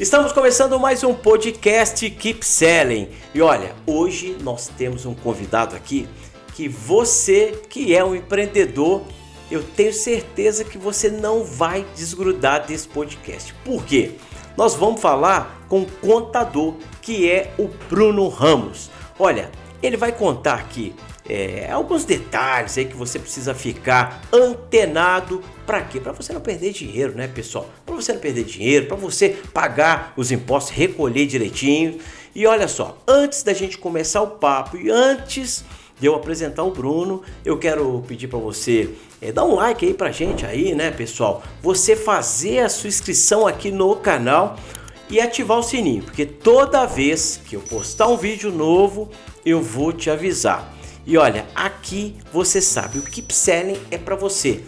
Estamos começando mais um podcast Keep Selling. E olha, hoje nós temos um convidado aqui que você que é um empreendedor, eu tenho certeza que você não vai desgrudar desse podcast. Por quê? Nós vamos falar com um contador que é o Bruno Ramos. Olha, ele vai contar aqui alguns detalhes aí que você precisa ficar antenado. Para quê? Para você não perder dinheiro, né, pessoal? Para você não perder dinheiro, para você pagar os impostos, recolher direitinho. E olha só, antes da gente começar o papo e antes de eu apresentar o Bruno, eu quero pedir para você dar um like aí pra gente aí, né, pessoal? Você fazer a sua inscrição aqui no canal e ativar o sininho, porque toda vez que eu postar um vídeo novo, eu vou te avisar. E olha, aqui você sabe, o Keep Selling é para você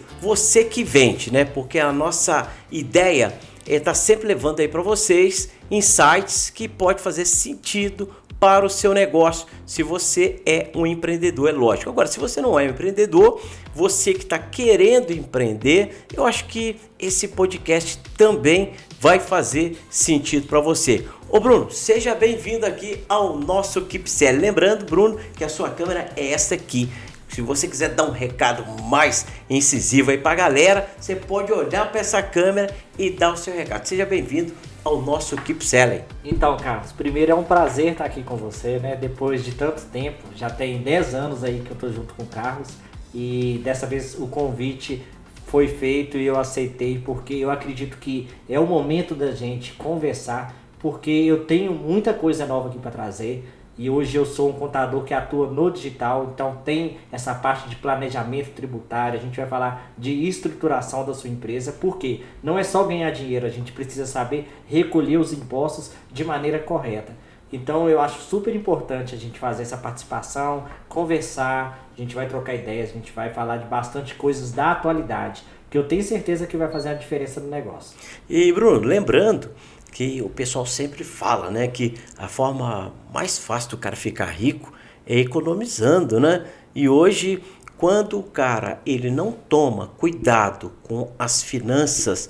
que vende, né? Porque a nossa ideia é estar sempre levando aí para vocês insights que pode fazer sentido para o seu negócio, se você é um empreendedor, é lógico. Agora, se você não é um empreendedor, você que está querendo empreender, eu acho que esse podcast também vai fazer sentido para você. Ô Bruno, seja bem-vindo aqui ao nosso Keep Selling. Lembrando, Bruno, que a sua câmera é essa aqui. Se você quiser dar um recado mais incisivo aí para a galera, você pode olhar para essa câmera e dar o seu recado. Seja bem-vindo ao nosso Keep Selling. Então, Carlos, primeiro é um prazer estar aqui com você, né? Depois de tanto tempo, já tem 10 anos aí que eu tô junto com o Carlos e dessa vez o convite foi feito e eu aceitei porque eu acredito que é o momento da gente conversar, porque eu tenho muita coisa nova aqui para trazer. E hoje eu sou um contador que atua no digital, então tem essa parte de planejamento tributário, a gente vai falar de estruturação da sua empresa, porque não é só ganhar dinheiro, a gente precisa saber recolher os impostos de maneira correta. Então eu acho super importante a gente fazer essa participação, conversar, a gente vai trocar ideias, a gente vai falar de bastante coisas da atualidade, que eu tenho certeza que vai fazer a diferença no negócio. E Bruno, lembrando que o pessoal sempre fala, né, que a forma mais fácil do cara ficar rico é economizando, né? E hoje, quando o cara ele não toma cuidado com as finanças,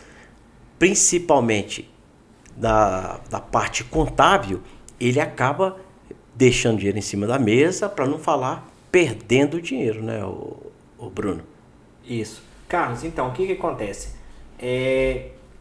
principalmente da parte contábil, ele acaba deixando dinheiro em cima da mesa, para não falar perdendo dinheiro, né, o Bruno? Isso. Carlos, então, o que acontece?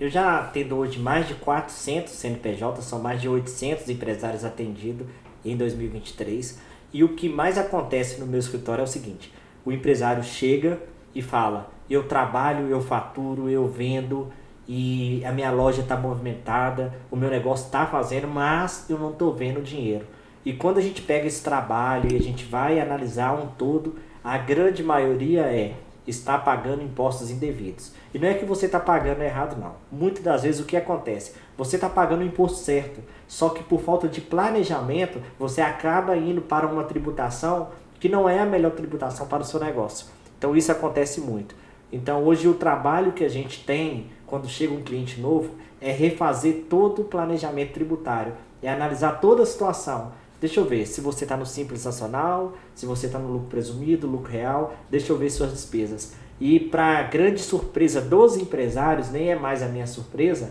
Eu já atendo hoje mais de 400 CNPJ, são mais de 800 empresários atendidos em 2023. E o que mais acontece no meu escritório é o seguinte: o empresário chega e fala, eu trabalho, eu faturo, eu vendo e a minha loja está movimentada, o meu negócio está fazendo, mas eu não estou vendo dinheiro. E quando a gente pega esse trabalho e a gente vai analisar um todo, a grande maioria está pagando impostos indevidos. E não é que você está pagando errado, não. Muitas das vezes o que acontece? Você está pagando o imposto certo, só que por falta de planejamento, você acaba indo para uma tributação que não é a melhor tributação para o seu negócio. Então isso acontece muito. Então hoje o trabalho que a gente tem quando chega um cliente novo é refazer todo o planejamento tributário, é analisar toda a situação. Deixa eu ver se você está no Simples Nacional, se você está no lucro presumido, lucro real, deixa eu ver suas despesas. E para grande surpresa dos empresários, nem é mais a minha surpresa,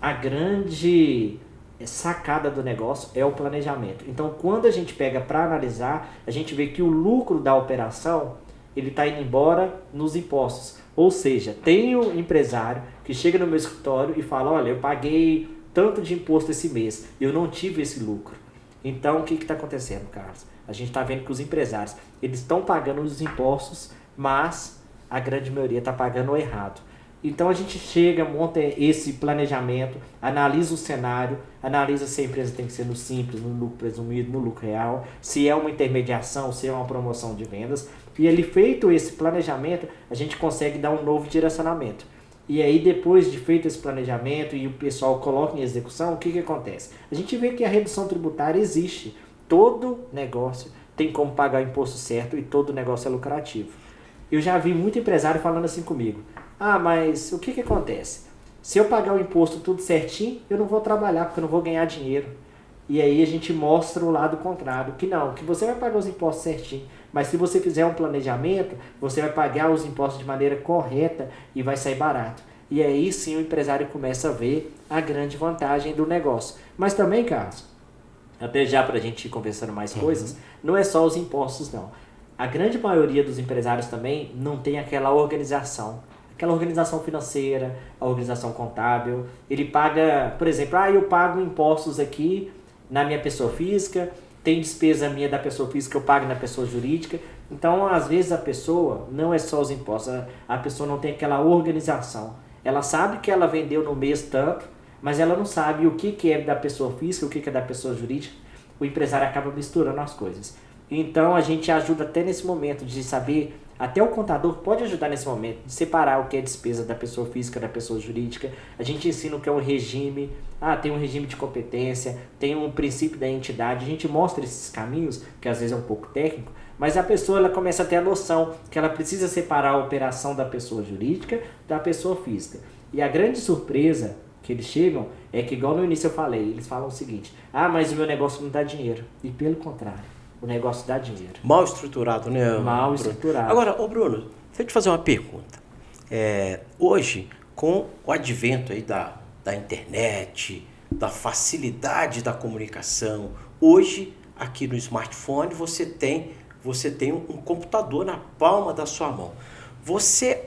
a grande sacada do negócio é o planejamento. Então quando a gente pega para analisar, a gente vê que o lucro da operação ele está indo embora nos impostos. Ou seja, tem um empresário que chega no meu escritório e fala, olha, eu paguei tanto de imposto esse mês, eu não tive esse lucro. Então, o que está acontecendo, Carlos? A gente está vendo que os empresários eles estão pagando os impostos, mas a grande maioria está pagando o errado. Então, a gente chega, monta esse planejamento, analisa o cenário, analisa se a empresa tem que ser no simples, no lucro presumido, no lucro real, se é uma intermediação, se é uma promoção de vendas. E ali, feito esse planejamento, a gente consegue dar um novo direcionamento. E aí, depois de feito esse planejamento e o pessoal coloca em execução, o que acontece? A gente vê que a redução tributária existe. Todo negócio tem como pagar o imposto certo e todo negócio é lucrativo. Eu já vi muito empresário falando assim comigo. Ah, mas o que acontece? Se eu pagar o imposto tudo certinho, eu não vou trabalhar porque eu não vou ganhar dinheiro. E aí a gente mostra o lado contrário, que não, que você vai pagar os impostos certinho, mas se você fizer um planejamento, você vai pagar os impostos de maneira correta e vai sair barato. E aí sim o empresário começa a ver a grande vantagem do negócio. Mas também, Carlos, até já para a gente ir conversando mais coisas, não é só os impostos não. A grande maioria dos empresários também não tem aquela organização financeira, a organização contábil. Ele paga, por exemplo, eu pago impostos aqui na minha pessoa física, tem despesa minha da pessoa física, eu pago na pessoa jurídica. Então, às vezes a pessoa, não é só os impostos, a pessoa não tem aquela organização. Ela sabe que ela vendeu no mês tanto, mas ela não sabe o que é da pessoa física, o que é da pessoa jurídica. O empresário acaba misturando as coisas. Então, a gente ajuda até nesse momento de saber, até o contador pode ajudar nesse momento, de separar o que é despesa da pessoa física da pessoa jurídica. A gente ensina o que é um regime, tem um regime de competência, tem um princípio da entidade. A gente mostra esses caminhos, que às vezes é um pouco técnico, mas a pessoa ela começa a ter a noção que ela precisa separar a operação da pessoa jurídica da pessoa física. E a grande surpresa que eles chegam é que, igual no início eu falei, eles falam o seguinte: mas o meu negócio não dá dinheiro. E pelo contrário, o negócio dá dinheiro. Mal estruturado, né? Mal Bruno? estruturado. Agora, Bruno, deixa eu te fazer uma pergunta. Hoje, com o advento aí da internet, da facilidade da comunicação, hoje, aqui no smartphone, você tem um computador na palma da sua mão. Você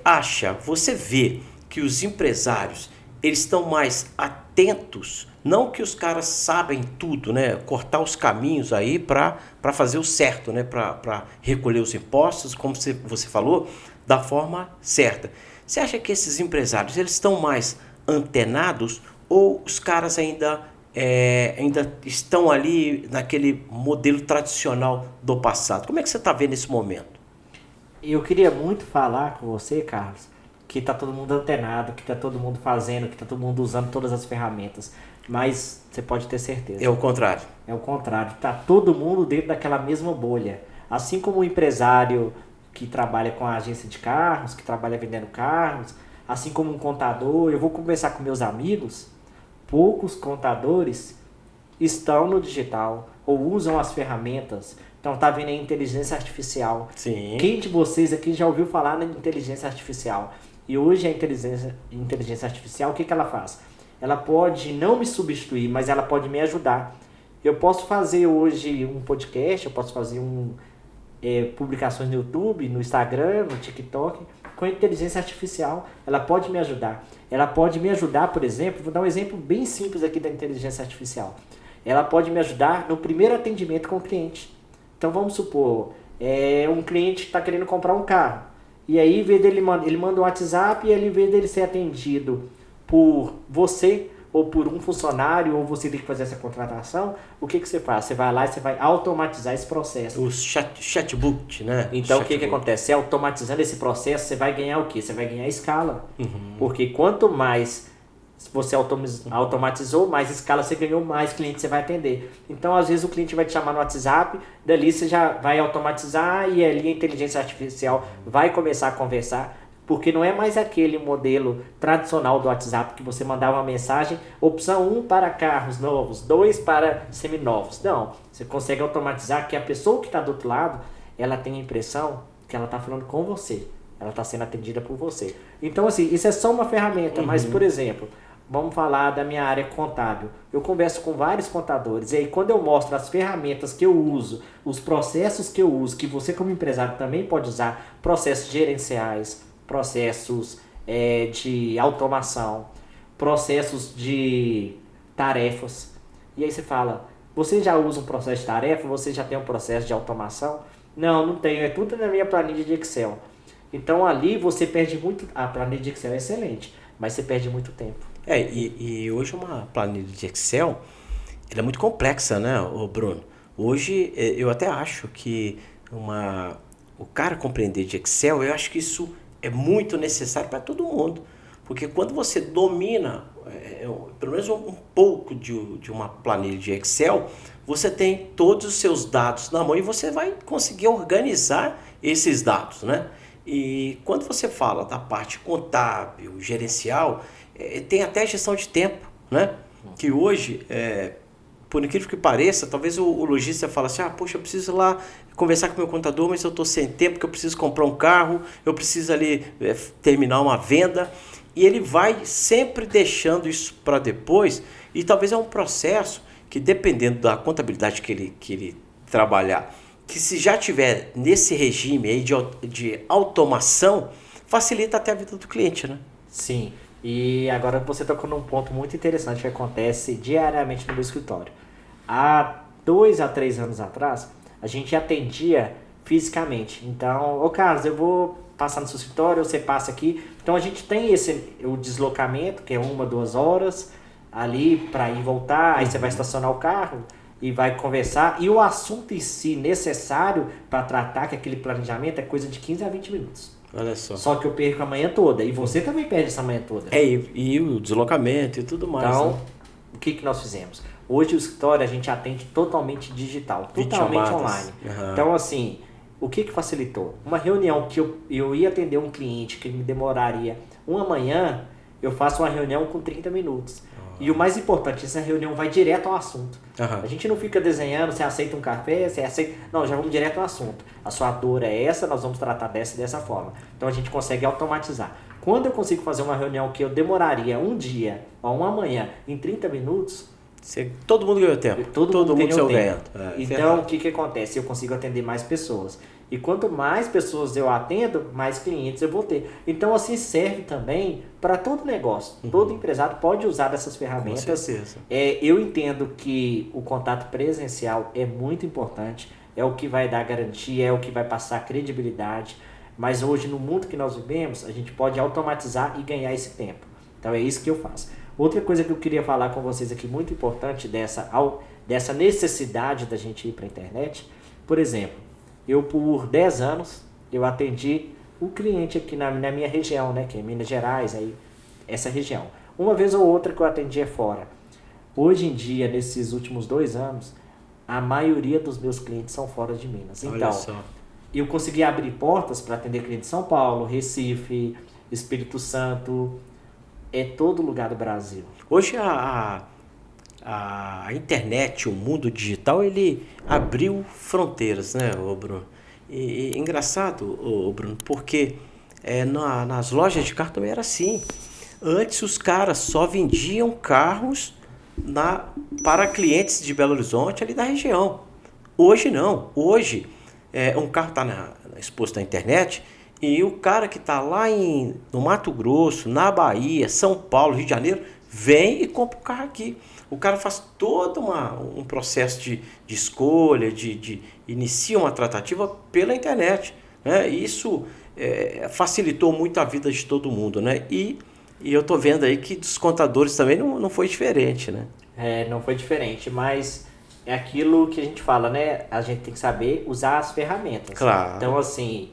vê que os empresários, eles estão mais atentos, não que os caras sabem tudo, né? Cortar os caminhos aí para fazer o certo, né? Para recolher os impostos, como você falou, da forma certa. Você acha que esses empresários, eles estão mais antenados ou os caras ainda estão ali naquele modelo tradicional do passado? Como é que você está vendo esse momento? Eu queria muito falar com você, Carlos, que está todo mundo antenado, que está todo mundo fazendo, que está todo mundo usando todas as ferramentas. Mas você pode ter certeza. É o contrário. É o contrário. Está todo mundo dentro daquela mesma bolha. Assim como o empresário que trabalha com a agência de carros, que trabalha vendendo carros, assim como um contador, eu vou conversar com meus amigos, poucos contadores estão no digital ou usam as ferramentas. Então tá vendo a inteligência artificial. Sim. Quem de vocês aqui já ouviu falar na inteligência artificial? E hoje a inteligência artificial, o que ela faz? Ela pode não me substituir, mas ela pode me ajudar. Eu posso fazer hoje um podcast, eu posso fazer publicações no YouTube, no Instagram, no TikTok, com a inteligência artificial. Ela pode me ajudar. Ela pode me ajudar, por exemplo, vou dar um exemplo bem simples aqui da inteligência artificial. Ela pode me ajudar no primeiro atendimento com o cliente. Então vamos supor, um cliente está querendo comprar um carro. E aí, ele manda um WhatsApp, e em vez dele ser atendido por você ou por um funcionário, ou você tem que fazer essa contratação, o que você faz? Você vai lá e você vai automatizar esse processo. O chatbot, né? Então, o que acontece? Você automatizando esse processo, você vai ganhar o quê? Você vai ganhar escala. Porque quanto mais você automatizou, mais escala você ganhou, mais cliente você vai atender. Então, às vezes, o cliente vai te chamar no WhatsApp, dali você já vai automatizar e ali a inteligência artificial vai começar a conversar. Porque não é mais aquele modelo tradicional do WhatsApp que você mandava uma mensagem, opção 1 para carros novos, 2 para seminovos. Não, você consegue automatizar que a pessoa que está do outro lado, ela tem a impressão que ela está falando com você, ela está sendo atendida por você. Então, assim, isso é só uma ferramenta, mas, por exemplo, vamos falar da minha área contábil. Eu converso com vários contadores e aí quando eu mostro as ferramentas que eu uso, os processos que eu uso, que você como empresário também pode usar, processos gerenciais, processos de automação, processos de tarefas. E aí você fala, você já usa um processo de tarefa? Você já tem um processo de automação? Não tenho, é tudo na minha planilha de Excel. Então ali você perde muito, a planilha de Excel é excelente, mas você perde muito tempo. E hoje uma planilha de Excel, ela é muito complexa, né, Bruno? Hoje eu até acho que o cara compreender de Excel, eu acho que isso é muito necessário para todo mundo, porque quando você domina pelo menos um pouco de uma planilha de Excel, você tem todos os seus dados na mão e você vai conseguir organizar esses dados, né? E quando você fala da parte contábil, gerencial, tem até a gestão de tempo, né? Que hoje, por incrível que pareça, talvez o lojista fale assim, poxa, eu preciso ir lá conversar com o meu contador, mas eu estou sem tempo, porque eu preciso comprar um carro, eu preciso ali terminar uma venda. E ele vai sempre deixando isso para depois, e talvez é um processo que, dependendo da contabilidade que ele trabalhar, que se já tiver nesse regime aí de automação, facilita até a vida do cliente, né? Sim, e agora você tocou num ponto muito interessante que acontece diariamente no meu escritório. Há 2 a 3 anos atrás, a gente atendia fisicamente. Então, ô Carlos, eu vou passar no seu escritório, você passa aqui. Então a gente tem o deslocamento, que é 1, 2 horas, ali para ir e voltar, aí você vai estacionar o carro e vai conversar. E o assunto em si necessário para tratar, que aquele planejamento, é coisa de 15 a 20 minutos. Olha só. Só que eu perco a manhã toda. E você também perde essa manhã toda. E o deslocamento e tudo mais. Então, né? o que nós fizemos? Hoje o escritório a gente atende totalmente digital, totalmente online. Uhum. Então, assim, o que facilitou? Uma reunião que eu ia atender um cliente que me demoraria uma manhã, eu faço uma reunião com 30 minutos. E o mais importante, essa reunião vai direto ao assunto. Uhum. A gente não fica desenhando, você aceita um café, você aceita... Não, já vamos direto ao assunto. A sua dor é essa, nós vamos tratar dessa forma. Então a gente consegue automatizar. Quando eu consigo fazer uma reunião que eu demoraria um dia ou uma manhã em 30 minutos... todo mundo ganhou tempo. Todo mundo saiu ganhando. ganhando. Então, o que acontece? Eu consigo atender mais pessoas. E quanto mais pessoas eu atendo, mais clientes eu vou ter. Então, assim, serve também para todo negócio. Uhum. Todo empresário pode usar dessas ferramentas. Com certeza. Eu entendo que o contato presencial é muito importante. É o que vai dar garantia, é o que vai passar credibilidade. Mas hoje, no mundo que nós vivemos, a gente pode automatizar e ganhar esse tempo. Então, é isso que eu faço. Outra coisa que eu queria falar com vocês aqui, muito importante dessa necessidade da gente ir para a internet. Por exemplo, eu por 10 anos, eu atendi o cliente aqui na minha região, né, que é Minas Gerais, aí, essa região. Uma vez ou outra que eu atendia fora. Hoje em dia, nesses últimos 2 anos, a maioria dos meus clientes são fora de Minas. Então, eu consegui abrir portas para atender clientes de São Paulo, Recife, Espírito Santo, todo lugar do Brasil. Hoje a internet, o mundo digital, ele abriu fronteiras, né, Bruno? E engraçado, Bruno, porque nas lojas de carro também era assim. Antes os caras só vendiam carros para clientes de Belo Horizonte, ali da região. Hoje não. Hoje um carro está exposto na internet e o cara que está lá no Mato Grosso, na Bahia, São Paulo, Rio de Janeiro, vem e compra o carro aqui. O cara faz todo um processo de escolha, inicia uma tratativa pela internet, né? Isso facilitou muito a vida de todo mundo, né? E eu estou vendo aí que dos contadores também não foi diferente, né? Não foi diferente, mas é aquilo que a gente fala, né? A gente tem que saber usar as ferramentas. Claro. Então, assim,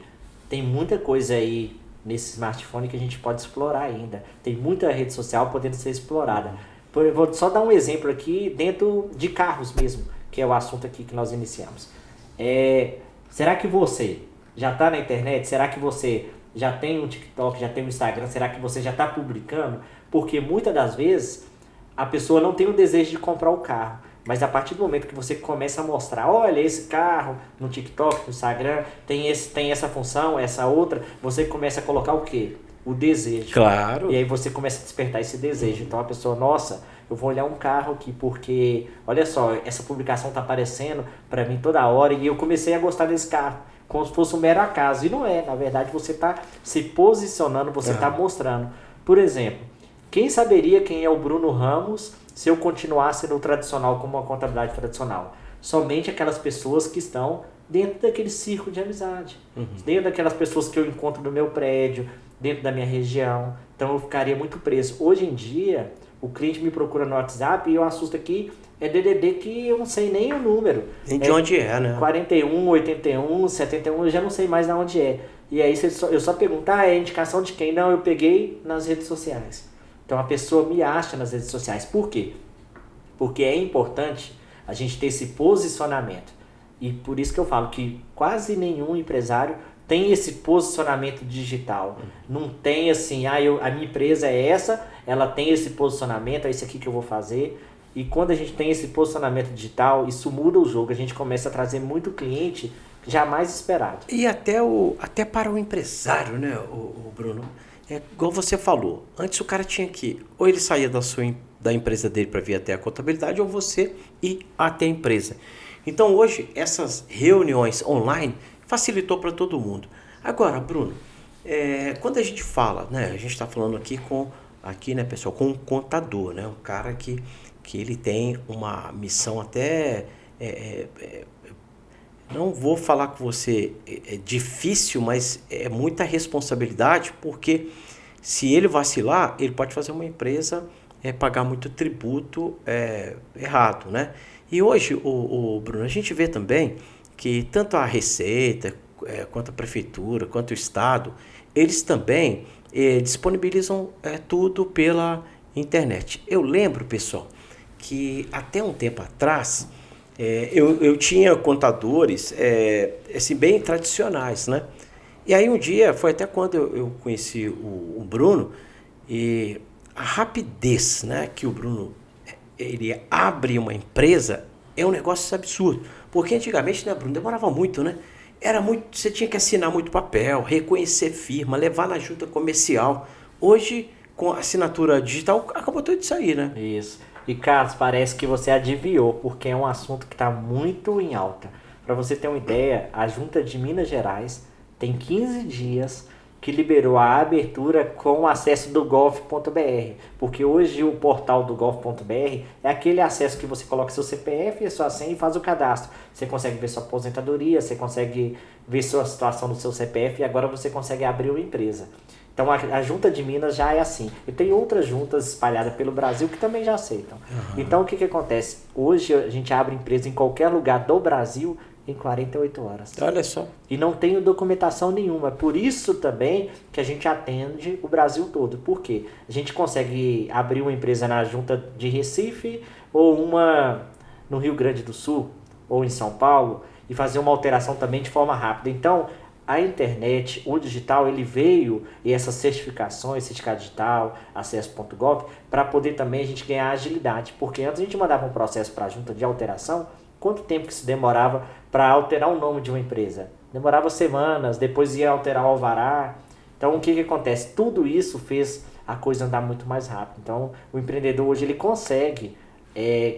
tem muita coisa aí nesse smartphone que a gente pode explorar ainda. Tem muita rede social podendo ser explorada. Eu vou só dar um exemplo aqui dentro de carros mesmo, que é o assunto aqui que nós iniciamos. Será que você já está na internet? Será que você já tem um TikTok, já tem um Instagram? Será que você já está publicando? Porque muitas das vezes a pessoa não tem o desejo de comprar o carro. Mas a partir do momento que você começa a mostrar, olha, esse carro no TikTok, no Instagram, tem essa função, essa outra, você começa a colocar o quê? O desejo. Claro. E aí você começa a despertar esse desejo. Então a pessoa, nossa, eu vou olhar um carro aqui porque, olha só, essa publicação está aparecendo para mim toda hora e eu comecei a gostar desse carro, como se fosse um mero acaso. E não é, na verdade você está se posicionando, você está mostrando. Por exemplo, quem saberia quem é o Bruno Ramos se eu continuasse no tradicional, como uma contabilidade tradicional? Somente aquelas pessoas que estão dentro daquele círculo de amizade, dentro daquelas pessoas que eu encontro no meu prédio, dentro da minha região. Então eu ficaria muito preso. Hoje em dia, o cliente me procura no WhatsApp e eu assusto aqui, é DDD que eu não sei nem o número. Nem de onde é, né? 41, 81, 71, eu já não sei mais de onde é. E aí eu só pergunto, é indicação de quem? Não, eu peguei nas redes sociais. Então a pessoa me acha nas redes sociais. Por quê? Porque é importante a gente ter esse posicionamento. E por isso que eu falo que quase nenhum empresário tem esse posicionamento digital. Não tem assim, a minha empresa é essa, ela tem esse posicionamento, é isso aqui que eu vou fazer. E quando a gente tem esse posicionamento digital, isso muda o jogo. A gente começa a trazer muito cliente jamais esperado. E até para o empresário, né, o Bruno? É igual você falou, antes o cara tinha que, ou ele saía da empresa dele para vir até a contabilidade, ou você ir até a empresa. Então hoje essas reuniões online facilitou para todo mundo. Agora, Bruno, quando a gente fala, né, a gente está falando aqui, né, pessoal, com um contador, né, um cara que ele tem uma missão até, não vou falar com você difícil, mas é muita responsabilidade, porque se ele vacilar, ele pode fazer uma empresa pagar muito tributo errado, né? E hoje, o Bruno, a gente vê também que tanto a Receita, quanto a Prefeitura, quanto o Estado, eles também disponibilizam tudo pela internet. Eu lembro, pessoal, que até um tempo atrás, eu tinha contadores assim, bem tradicionais, né? E aí um dia, foi até quando eu conheci o Bruno, e a rapidez, né, que o Bruno ele abre uma empresa é um negócio absurdo. Porque antigamente, né, Bruno, demorava muito, né? Era muito, você tinha que assinar muito papel, reconhecer firma, levar na junta comercial. Hoje, com a assinatura digital, acabou tudo isso aí, né? Isso. E Carlos, parece que você adivinhou, porque é um assunto que está muito em alta. Para você ter uma ideia, a Junta de Minas Gerais tem 15 dias que liberou a abertura com o acesso do gov.br, porque hoje o portal do gov.br é aquele acesso que você coloca seu CPF e sua senha e faz o cadastro. Você consegue ver sua aposentadoria, você consegue ver sua situação no seu CPF e agora você consegue abrir uma empresa. Então a Junta de Minas já é assim. E tem outras juntas espalhadas pelo Brasil que também já aceitam. Então o que acontece? Hoje a gente abre empresa em qualquer lugar do Brasil em 48 horas. Olha só. E não tem documentação nenhuma. Por isso também que a gente atende o Brasil todo. Por quê? A gente consegue abrir uma empresa na Junta de Recife ou uma no Rio Grande do Sul ou em São Paulo e fazer uma alteração também de forma rápida. Então, a internet, o digital, ele veio e essas certificações, certificado digital, acesso.gov, para poder também a gente ganhar agilidade. Porque antes a gente mandava um processo para a junta de alteração, quanto tempo que isso demorava para alterar o nome de uma empresa? Demorava semanas, depois ia alterar o alvará. Então o que acontece? Tudo isso fez a coisa andar muito mais rápido. Então o empreendedor hoje ele consegue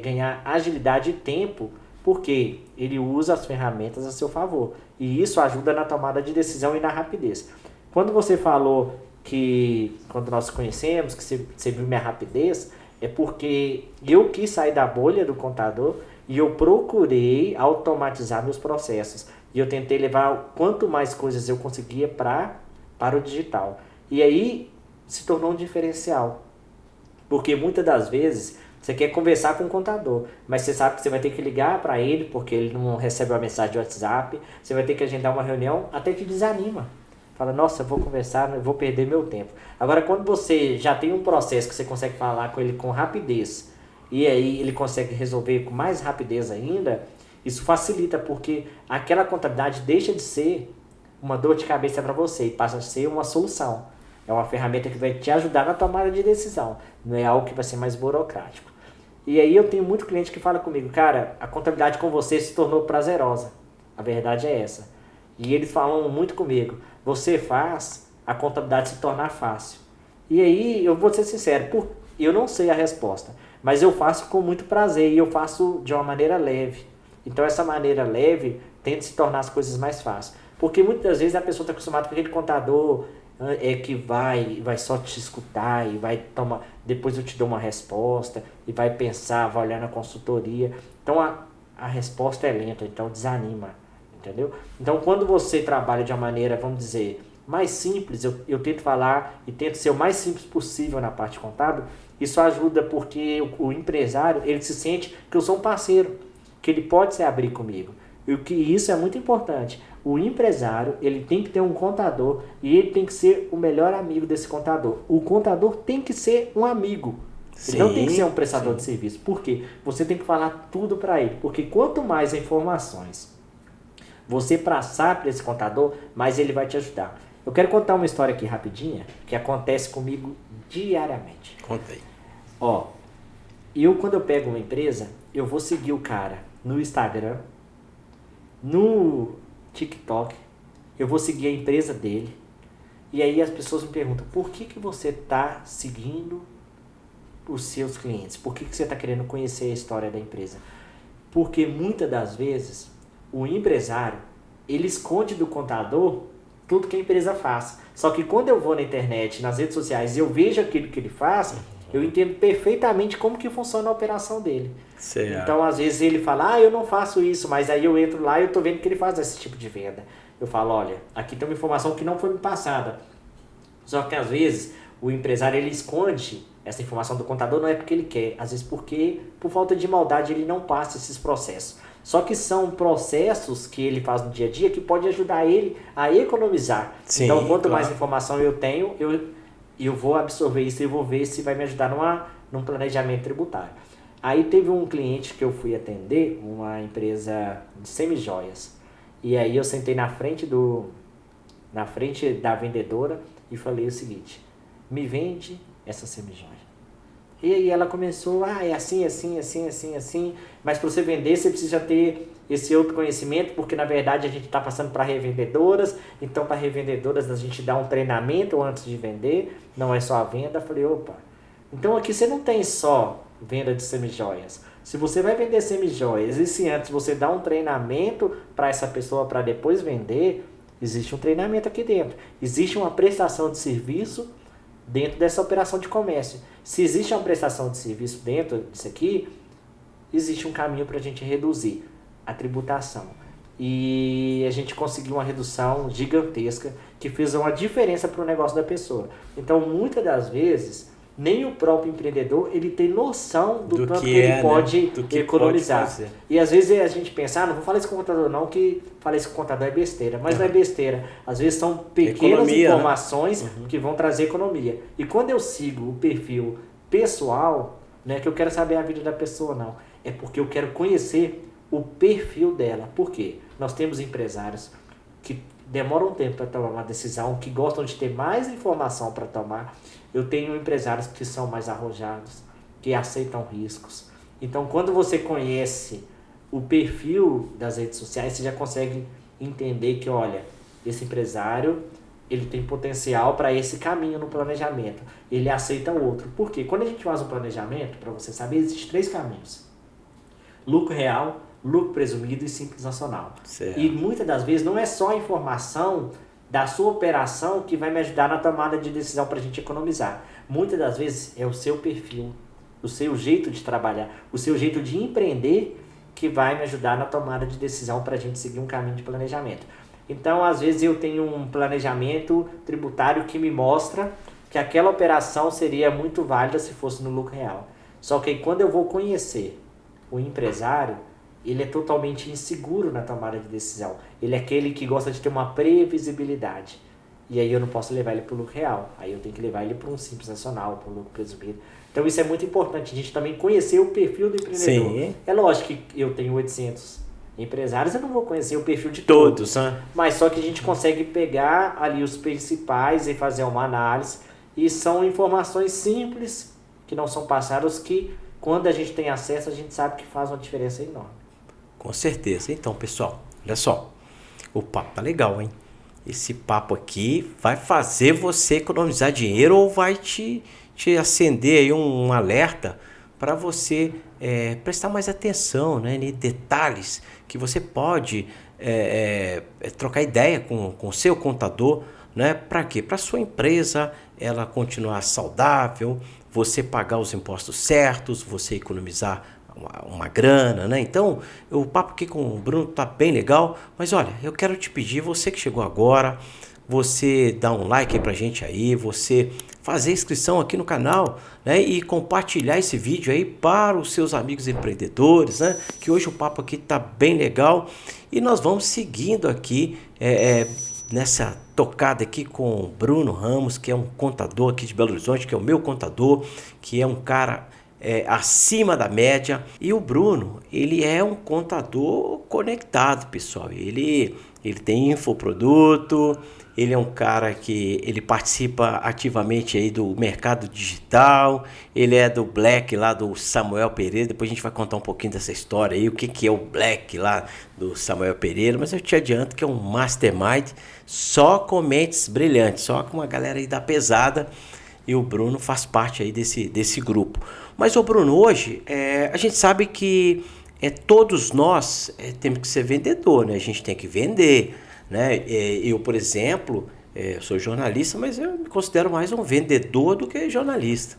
ganhar agilidade e tempo porque ele usa as ferramentas a seu favor. E isso ajuda na tomada de decisão e na rapidez. Quando você falou que, quando nós conhecemos, que você viu minha rapidez, é porque eu quis sair da bolha do contador e eu procurei automatizar meus processos. E eu tentei levar quanto mais coisas eu conseguia para o digital. E aí se tornou um diferencial. Porque muitas das vezes você quer conversar com o contador, mas você sabe que você vai ter que ligar para ele porque ele não recebe uma mensagem de WhatsApp, você vai ter que agendar uma reunião, até te desanima. Fala, nossa, eu vou conversar, eu vou perder meu tempo. Agora, quando você já tem um processo que você consegue falar com ele com rapidez, e aí ele consegue resolver com mais rapidez ainda, isso facilita, porque aquela contabilidade deixa de ser uma dor de cabeça para você e passa a ser uma solução. É uma ferramenta que vai te ajudar na tomada de decisão, não é algo que vai ser mais burocrático. E aí eu tenho muito cliente que fala comigo, cara, a contabilidade com você se tornou prazerosa. A verdade é essa. E eles falam muito comigo, você faz a contabilidade se tornar fácil. E aí eu vou ser sincero, eu não sei a resposta, mas eu faço com muito prazer e eu faço de uma maneira leve. Então essa maneira leve tenta se tornar as coisas mais fáceis. Porque muitas vezes a pessoa está acostumada com aquele contador que vai só te escutar e vai tomar, depois eu te dou uma resposta e vai pensar, vai olhar na consultoria. Então a resposta é lenta, então desanima, entendeu? Então quando você trabalha de uma maneira, vamos dizer, mais simples, eu tento falar e tento ser o mais simples possível na parte contábil, isso ajuda porque o empresário, ele se sente que eu sou um parceiro, que ele pode se abrir comigo. E que isso é muito importante. O empresário, ele tem que ter um contador e ele tem que ser o melhor amigo desse contador. O contador tem que ser um amigo. Ele não tem que ser um prestador de serviço. Por quê? Você tem que falar tudo para ele. Porque quanto mais informações você passar para esse contador, mais ele vai te ajudar. Eu quero contar uma história aqui rapidinha, que acontece comigo diariamente. Conta aí. Ó, quando eu pego uma empresa, eu vou seguir o cara no Instagram, no TikTok, eu vou seguir a empresa dele E aí as pessoas me perguntam, por que você está seguindo os seus clientes? Por que você está querendo conhecer a história da empresa? Porque muitas das vezes o empresário, ele esconde do contador tudo que a empresa faz. Só que quando eu vou na internet, nas redes sociais, e eu vejo aquilo que ele faz, eu entendo perfeitamente como que funciona a operação dele. Certo. Então, às vezes ele fala, eu não faço isso, mas aí eu entro lá e eu tô vendo que ele faz esse tipo de venda. Eu falo, olha, aqui tem uma informação que não foi me passada. Só que às vezes o empresário, ele esconde essa informação do contador, não é porque ele quer, às vezes porque por falta de maldade ele não passa esses processos. Só que são processos que ele faz no dia a dia que pode ajudar ele a economizar. Sim, então, quanto claro. mais informação eu tenho, eu vou absorver isso e vou ver se vai me ajudar num planejamento tributário. Aí teve um cliente que eu fui atender, uma empresa de semijoias. E aí eu sentei na frente da vendedora e falei o seguinte, me vende essa semijoia. E aí ela começou, é assim, mas para você vender você precisa ter esse outro conhecimento, porque na verdade a gente está passando para revendedoras, então para revendedoras a gente dá um treinamento antes de vender, não é só a venda. Eu falei, opa, então aqui você não tem só venda de semijoias. Se você vai vender semijoias e se antes você dá um treinamento para essa pessoa para depois vender, existe um treinamento aqui dentro, existe uma prestação de serviço dentro dessa operação de comércio. Se existe uma prestação de serviço dentro disso aqui, existe um caminho para a gente reduzir a tributação. E a gente conseguiu uma redução gigantesca que fez uma diferença para o negócio da pessoa. Então, muitas das vezes, nem o próprio empreendedor ele tem noção do tanto que ele pode economizar. Pode e às vezes a gente pensa, não vou falar isso com o contador não, que falar isso com o contador é besteira. Mas não é besteira. Às vezes são pequenas informações que vão trazer economia. E quando eu sigo o perfil pessoal, não é que eu quero saber a vida da pessoa, não. É porque eu quero conhecer o perfil dela. Por quê? Nós temos empresários que demoram um tempo para tomar uma decisão, que gostam de ter mais informação para tomar. Eu tenho empresários que são mais arrojados, que aceitam riscos. Então, quando você conhece o perfil das redes sociais, você já consegue entender que, olha, esse empresário, ele tem potencial para esse caminho no planejamento. Ele aceita o outro. Por quê? Quando a gente faz um planejamento, para você saber, existem 3 caminhos. Lucro real, lucro presumido e simples nacional. Certo. E muitas das vezes não é só a informação da sua operação que vai me ajudar na tomada de decisão para a gente economizar. Muitas das vezes é o seu perfil, o seu jeito de trabalhar, o seu jeito de empreender que vai me ajudar na tomada de decisão para a gente seguir um caminho de planejamento. Então, às vezes eu tenho um planejamento tributário que me mostra que aquela operação seria muito válida se fosse no lucro real. Só que quando eu vou conhecer o empresário, ele é totalmente inseguro na tomada de decisão. Ele é aquele que gosta de ter uma previsibilidade. E aí eu não posso levar ele para o lucro real. Aí eu tenho que levar ele para um simples nacional, para um lucro presumido. Então isso é muito importante, a gente também conhecer o perfil do empreendedor. Sim. É lógico que eu tenho 800 empresários, eu não vou conhecer o perfil de todos, né? Mas só que a gente consegue pegar ali os principais e fazer uma análise. E são informações simples, que não são passadas, que quando a gente tem acesso, a gente sabe que faz uma diferença enorme. Com certeza. Então, pessoal, olha só. O papo tá legal, hein? Esse papo aqui vai fazer você economizar dinheiro ou vai te acender aí um alerta para você prestar mais atenção, né, em detalhes que você pode trocar ideia com o seu contador, né? Para quê? Para sua empresa ela continuar saudável, você pagar os impostos certos, você economizar uma grana, né? Então, o papo aqui com o Bruno tá bem legal, mas olha, eu quero te pedir, você que chegou agora, você dá um like aí pra gente aí, você fazer inscrição aqui no canal, né? E compartilhar esse vídeo aí para os seus amigos empreendedores, né? Que hoje o papo aqui tá bem legal e nós vamos seguindo aqui nessa tocada aqui com o Bruno Ramos, que é um contador aqui de Belo Horizonte, que é o meu contador, que é um cara acima da média. E o Bruno, ele é um contador conectado, pessoal. Ele ele tem infoproduto, ele é um cara que ele participa ativamente aí do mercado digital, ele é do Black lá do Samuel Pereira, depois a gente vai contar um pouquinho dessa história aí, o que é o Black lá do Samuel Pereira, mas eu te adianto que é um mastermind só com mentes brilhantes, só com uma galera aí da pesada, e o Bruno faz parte aí desse grupo. Mas o Bruno, hoje, a gente sabe que todos nós temos que ser vendedor, né? A gente tem que vender, né? Eu, por exemplo, sou jornalista, mas eu me considero mais um vendedor do que jornalista.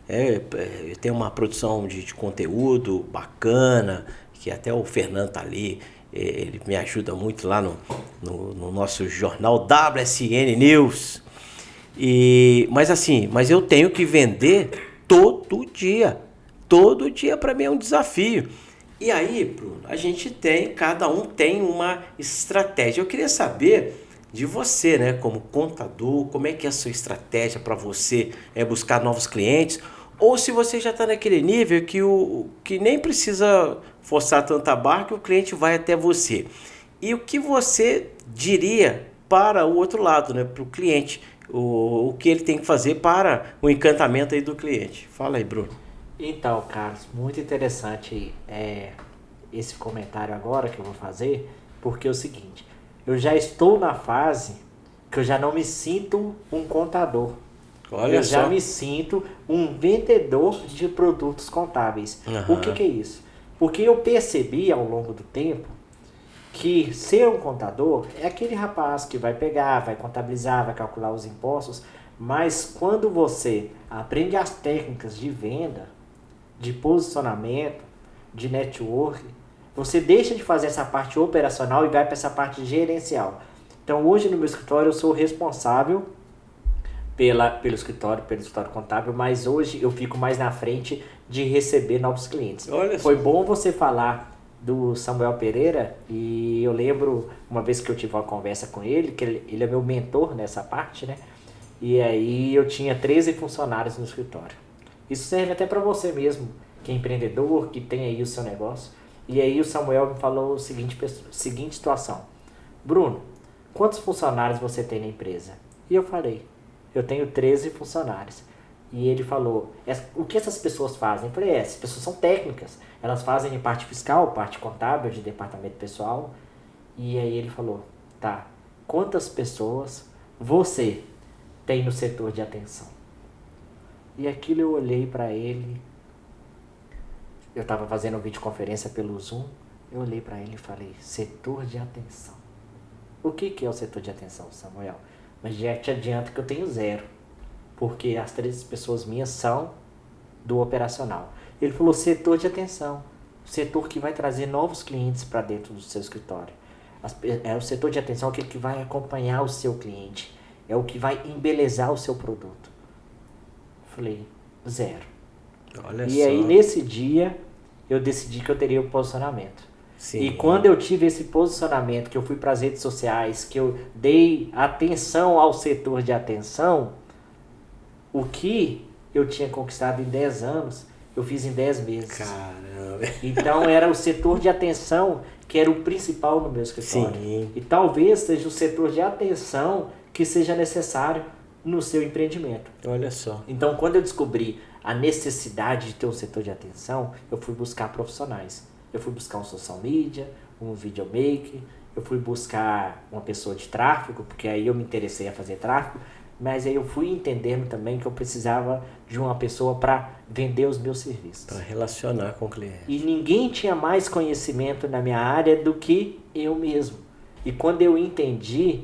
Eu tenho uma produção de conteúdo bacana, que até o Fernando tá ali, ele me ajuda muito lá no nosso jornal WSN News. Mas eu tenho que vender todo dia. Todo dia para mim é um desafio. E aí, Bruno, cada um tem uma estratégia. Eu queria saber de você, né, como contador, como é que é a sua estratégia para você buscar novos clientes, ou se você já está naquele nível que nem precisa forçar tanta barra que o cliente vai até você. E o que você diria para o outro lado, né, para o cliente, o que ele tem que fazer para o encantamento aí do cliente? Fala aí, Bruno. Então, Carlos, muito interessante esse comentário agora que eu vou fazer, porque é o seguinte, eu já estou na fase que eu já não me sinto um contador. Olha já só. me sinto um vendedor de produtos contábeis. Uhum. O que é isso? Porque eu percebi ao longo do tempo que ser um contador é aquele rapaz que vai pegar, vai contabilizar, vai calcular os impostos, mas quando você aprende as técnicas de venda, de posicionamento, de network, você deixa de fazer essa parte operacional e vai para essa parte gerencial. Então hoje no meu escritório eu sou responsável pelo escritório contábil, mas hoje eu fico mais na frente de receber novos clientes. Olha Foi só. bom você falar do Samuel Pereira, e eu lembro uma vez que eu tive uma conversa com ele, que ele é meu mentor nessa parte, né? E aí eu tinha 13 funcionários no escritório. Isso serve até para você mesmo, que é empreendedor, que tem aí o seu negócio. E aí o Samuel me falou seguinte situação. Bruno, quantos funcionários você tem na empresa? E eu falei, eu tenho 13 funcionários. E ele falou, o que essas pessoas fazem? Eu falei, essas pessoas são técnicas. Elas fazem parte fiscal, parte contábil, de departamento pessoal. E aí ele falou, tá, quantas pessoas você tem no setor de atenção? E aquilo eu olhei para ele, eu estava fazendo uma videoconferência pelo Zoom, eu olhei para ele e falei, setor de atenção. O que é o setor de atenção, Samuel? Mas já te adianto que eu tenho 0, porque as 13 pessoas minhas são do operacional. Ele falou setor de atenção, setor que vai trazer novos clientes para dentro do seu escritório. O setor de atenção é aquele que vai acompanhar o seu cliente, é o que vai embelezar o seu produto. Falei, 0. Olha E só. aí nesse dia eu decidi que eu teria um posicionamento. Sim. E quando eu tive esse posicionamento, que eu fui para as redes sociais, que eu dei atenção ao setor de atenção, o que eu tinha conquistado em 10 anos, eu fiz em 10 meses. Caramba. Então era o setor de atenção que era o principal no meu escritório. Sim. E talvez seja o setor de atenção que seja necessário no seu empreendimento. Olha só. Então quando eu descobri a necessidade de ter um setor de atenção, eu fui buscar profissionais. Eu fui buscar um social media, um videomaker, eu fui buscar uma pessoa de tráfego, porque aí eu me interessei a fazer tráfego, mas aí eu fui entendendo também que eu precisava de uma pessoa para vender os meus serviços. Para relacionar com o cliente. E ninguém tinha mais conhecimento na minha área do que eu mesmo. E quando eu entendi,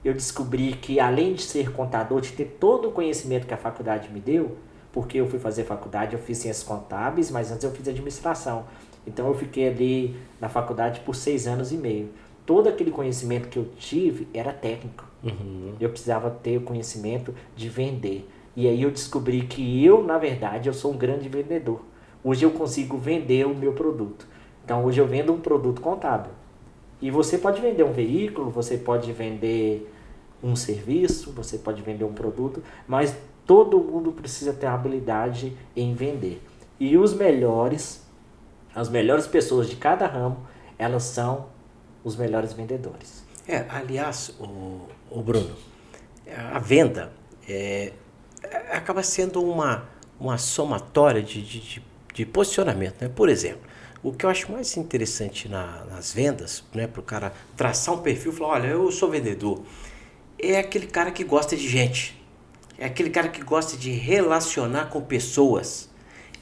eu descobri que além de ser contador, de ter todo o conhecimento que a faculdade me deu, porque eu fui fazer faculdade, eu fiz ciências contábeis, mas antes eu fiz administração. Então eu fiquei ali na faculdade por 6 anos e meio. Todo aquele conhecimento que eu tive era técnico. Uhum. Eu precisava ter o conhecimento de vender. E aí eu descobri que eu, na verdade, eu sou um grande vendedor. Hoje eu consigo vender o meu produto. Então hoje eu vendo um produto contábil. E você pode vender um veículo, você pode vender um serviço, você pode vender um produto, mas todo mundo precisa ter a habilidade em vender. E as melhores pessoas de cada ramo, elas são os melhores vendedores. Aliás, o Bruno, a venda acaba sendo uma somatória de posicionamento, né? Por exemplo, o que eu acho mais interessante nas vendas, né, para o cara traçar um perfil e falar, olha, eu sou vendedor, é aquele cara que gosta de gente, é aquele cara que gosta de relacionar com pessoas,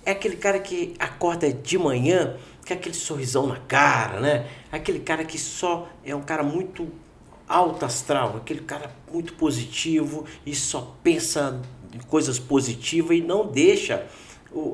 é aquele cara que acorda de manhã com aquele sorrisão na cara, né? Aquele cara que só é um cara muito alto astral, aquele cara muito positivo e só pensa em coisas positivas e não deixa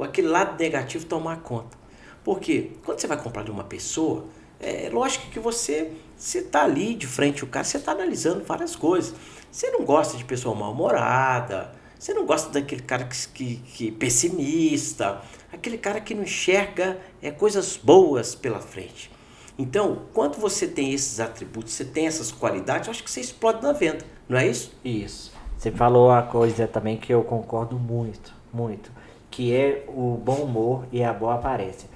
aquele lado negativo tomar conta. Porque quando você vai comprar de uma pessoa, é lógico que você está ali de frente ao cara, você está analisando várias coisas. Você não gosta de pessoa mal-humorada, você não gosta daquele cara que pessimista, aquele cara que não enxerga coisas boas pela frente. Então, quando você tem esses atributos, você tem essas qualidades, eu acho que você explode na venda, não é isso? Isso. Você falou uma coisa também que eu concordo muito, muito, que é o bom humor e a boa aparência.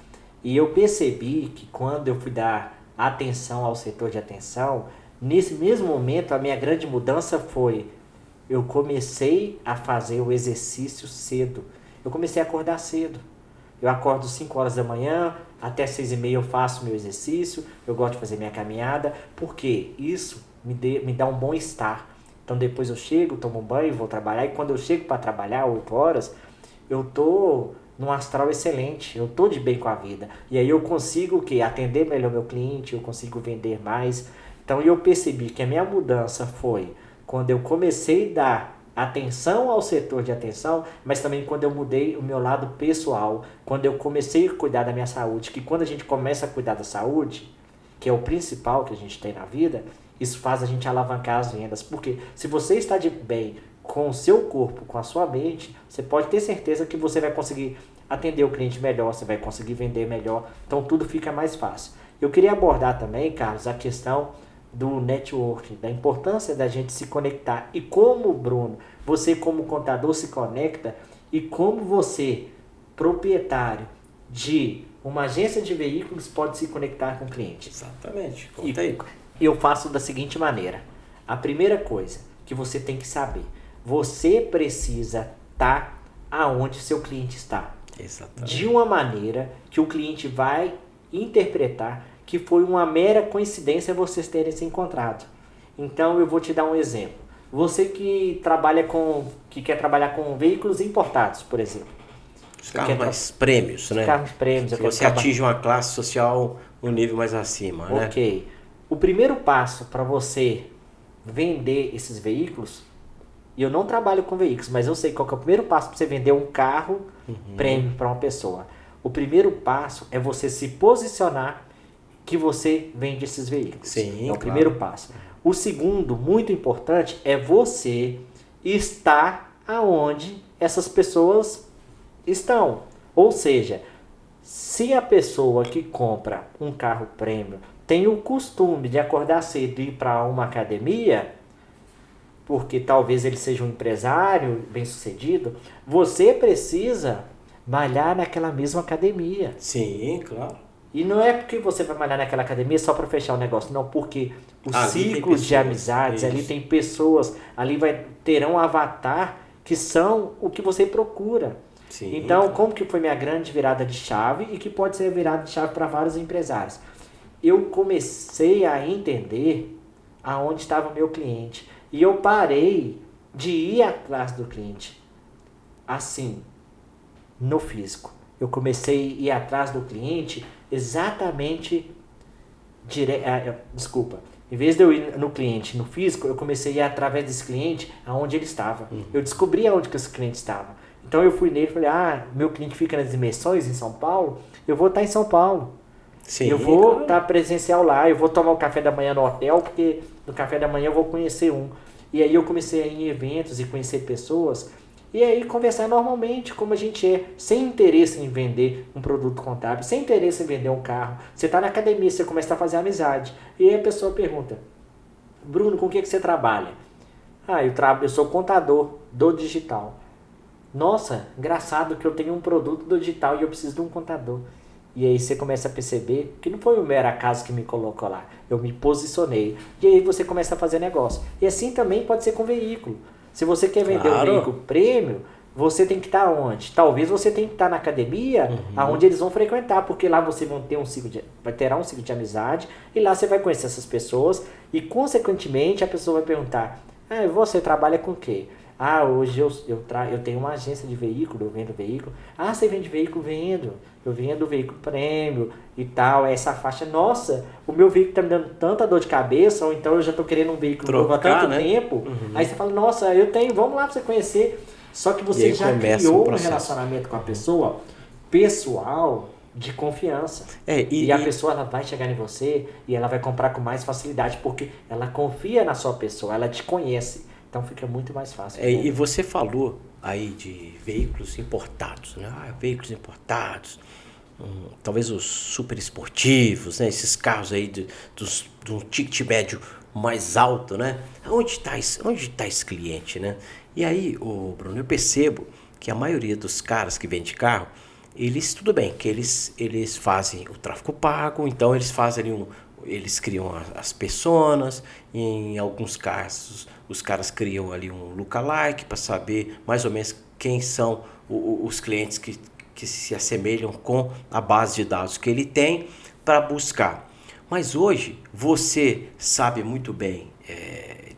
E eu percebi que quando eu fui dar atenção ao setor de atenção, nesse mesmo momento a minha grande mudança foi, eu comecei a fazer o exercício cedo. Eu comecei a acordar cedo. Eu acordo 5 horas da manhã, até 6h30 eu faço meu exercício, eu gosto de fazer minha caminhada, porque isso me dá um bom estar. Então depois eu chego, tomo um banho, vou trabalhar, e quando eu chego para trabalhar, 8 horas, eu tô num astral excelente, eu tô de bem com a vida. E aí eu consigo o quê? Atender melhor meu cliente, eu consigo vender mais. Então eu percebi que a minha mudança foi quando eu comecei a dar atenção ao setor de atenção, mas também quando eu mudei o meu lado pessoal, quando eu comecei a cuidar da minha saúde, que quando a gente começa a cuidar da saúde, que é o principal que a gente tem na vida, isso faz a gente alavancar as vendas, porque se você está de bem com o seu corpo, com a sua mente, você pode ter certeza que você vai conseguir atender o cliente melhor, você vai conseguir vender melhor, então tudo fica mais fácil. Eu queria abordar também, Carlos, a questão do networking, da importância da gente se conectar e como, Bruno, você como contador se conecta e como você, proprietário de uma agência de veículos, pode se conectar com o cliente. Exatamente. Conta aí. Eu faço da seguinte maneira. A primeira coisa que você tem que saber, você precisa estar aonde seu cliente está. Exatamente. De uma maneira que o cliente vai interpretar que foi uma mera coincidência vocês terem se encontrado. Então eu vou te dar um exemplo. Você que quer trabalhar com veículos importados, por exemplo. Os carros mais prêmios, né? Os carros prêmios. Que você atinge uma classe social um nível mais acima, né? Ok. O primeiro passo para você vender esses veículos, e eu não trabalho com veículos, mas eu sei qual que é o primeiro passo para você vender um carro prêmio para uma pessoa. O primeiro passo é você se posicionar que você vende esses veículos. Sim, é o primeiro passo. O segundo, muito importante, é você estar aonde essas pessoas estão. Ou seja, se a pessoa que compra um carro prêmio tem o costume de acordar cedo e ir para uma academia, porque talvez ele seja um empresário bem-sucedido, você precisa malhar naquela mesma academia. Sim, claro. E não é porque você vai malhar naquela academia só para fechar o negócio, não, porque o ciclo de amizades, ali tem pessoas, ali terão um avatar que são o que você procura. Sim, então, como que foi minha grande virada de chave e que pode ser virada de chave para vários empresários? Eu comecei a entender aonde estava o meu cliente e eu parei de ir atrás do cliente assim, no físico. Eu comecei a ir atrás do cliente exatamente em vez de eu ir no cliente no físico, eu comecei a ir através desse cliente aonde ele estava. Eu descobri aonde que esse cliente estava. Então eu fui nele e falei, meu cliente fica nas imersões em São Paulo, eu vou estar em São Paulo. Sim, eu vou estar presencial lá, eu vou tomar o café da manhã no hotel, porque no café da manhã eu vou conhecer um. E aí eu comecei a ir em eventos e conhecer pessoas. E aí conversar normalmente, como a gente é, sem interesse em vender um produto contábil, sem interesse em vender um carro. Você está na academia, você começa a fazer amizade. E aí a pessoa pergunta, Bruno, com o que você trabalha? Eu sou contador do digital. Nossa, engraçado que eu tenho um produto do digital e eu preciso de um contador. E aí você começa a perceber que não foi o mero acaso que me colocou lá. Eu me posicionei. E aí você começa a fazer negócio. E assim também pode ser com veículo. Se você quer vender um veículo prêmio, você tem que estar onde? Talvez você tenha que estar na academia, aonde eles vão frequentar, porque lá você terá um ciclo de amizade, e lá você vai conhecer essas pessoas, e consequentemente a pessoa vai perguntar, você trabalha com o quê? Hoje eu tenho uma agência de veículo, eu vendo veículo. Você vende veículo? Vendo. Eu vendo veículo prêmio e tal, essa faixa. Nossa, o meu veículo tá me dando tanta dor de cabeça, ou então eu já tô querendo um veículo novo há tanto tempo. Aí você fala, nossa, eu tenho, vamos lá pra você conhecer. Só que você já criou um relacionamento com a pessoa pessoal de confiança. E a pessoa ela vai chegar em você e ela vai comprar com mais facilidade, porque ela confia na sua pessoa, ela te conhece. Então fica muito mais fácil. E você falou aí de veículos importados, né? Veículos importados, talvez os super esportivos, né? Esses carros aí de um ticket médio mais alto, né? Onde tá esse cliente, né? E aí, Bruno, eu percebo que a maioria dos caras que vendem carro, tudo bem, que eles fazem o tráfego pago, então eles fazem ali eles criam as personas, e em alguns casos os caras criam ali um lookalike para saber mais ou menos quem são os clientes que se assemelham com a base de dados que ele tem para buscar. Mas hoje você sabe muito bem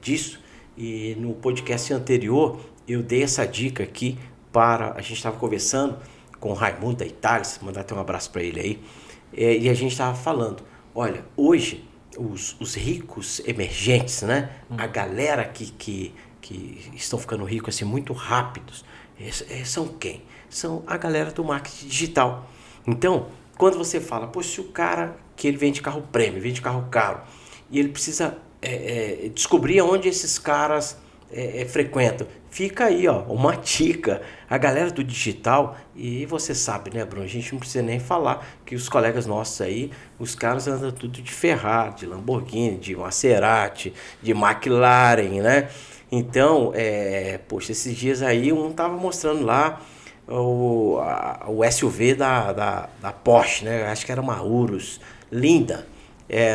disso, e no podcast anterior eu dei essa dica aqui a gente estava conversando com o Raimundo da Itália, mandar até um abraço para ele aí, e a gente estava falando, olha, hoje os ricos emergentes, né? A galera que estão ficando ricos assim muito rápidos, são quem? São a galera do marketing digital. Então, quando você fala, se o cara que ele vende carro prêmio, vende carro caro, e ele precisa descobrir onde esses caras frequentam, fica aí, uma dica. A galera do digital, e você sabe, né, Bruno? A gente não precisa nem falar que os colegas nossos aí, os caras andam tudo de Ferrari, de Lamborghini, de Maserati, de McLaren, né? Então, esses dias aí, um tava mostrando lá o SUV da Porsche, né? Acho que era uma Urus, linda.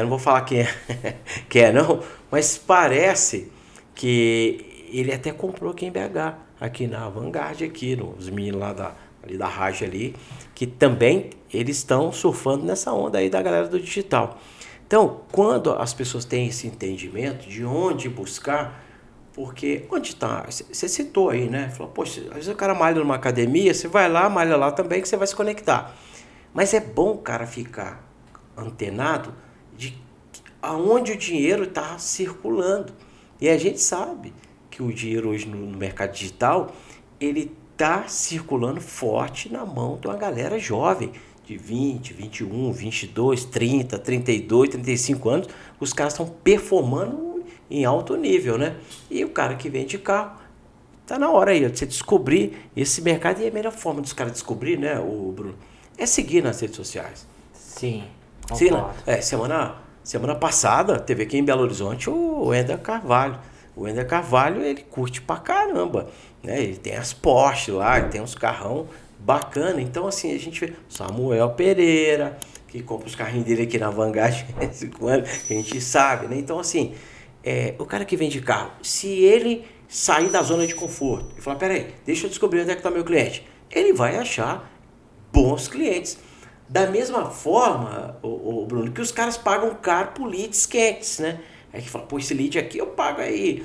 Não vou falar quem é não, mas parece que ele até comprou aqui em BH, aqui na Vanguard, aqui, os meninos lá ali da Rage ali, que também eles estão surfando nessa onda aí da galera do digital. Então, quando as pessoas têm esse entendimento de onde buscar, porque onde está? Você citou aí, né? Falou, poxa, às vezes o cara malha numa academia, você vai lá, malha lá também, que você vai se conectar. Mas é bom o cara ficar antenado de aonde o dinheiro está circulando. E a gente sabe que o dinheiro hoje no mercado digital, ele está circulando forte na mão de uma galera jovem, de 20, 21, 22, 30, 32, 35 anos. Os caras estão performando em alto nível, né? E o cara que vende carro, tá na hora aí de você descobrir esse mercado. E a melhor forma dos caras descobrir, né, Bruno, é seguir nas redes sociais. Sim, concordo. Semana passada teve aqui em Belo Horizonte o Wender Carvalho. O Wender Carvalho, ele curte pra caramba, né? Ele tem as Porsche lá, ele tem uns carrão bacana. Então, assim, a gente vê Samuel Pereira, que compra os carrinhos dele aqui na Vanguard, que a gente sabe, né? Então, assim, o cara que vende carro, se ele sair da zona de conforto e falar, peraí, deixa eu descobrir onde é que tá meu cliente, ele vai achar bons clientes. Da mesma forma, o Bruno, que os caras pagam caro por leads quentes, né? Aí que fala, esse lead aqui eu pago aí.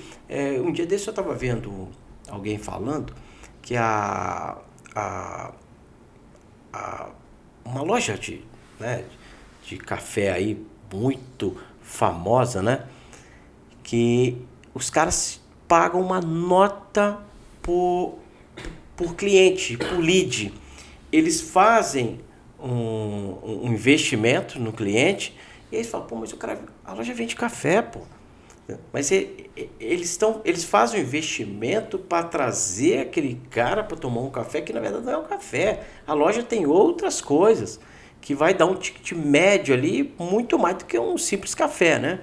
Um dia desse eu estava vendo alguém falando que uma loja de café aí muito famosa, né? Que os caras pagam uma nota por cliente, por lead. Eles fazem um investimento no cliente e eles falam, mas a loja vende café, pô. Mas eles fazem um investimento para trazer aquele cara para tomar um café que na verdade não é um café. A loja tem outras coisas que vai dar um ticket médio ali muito mais do que um simples café, né?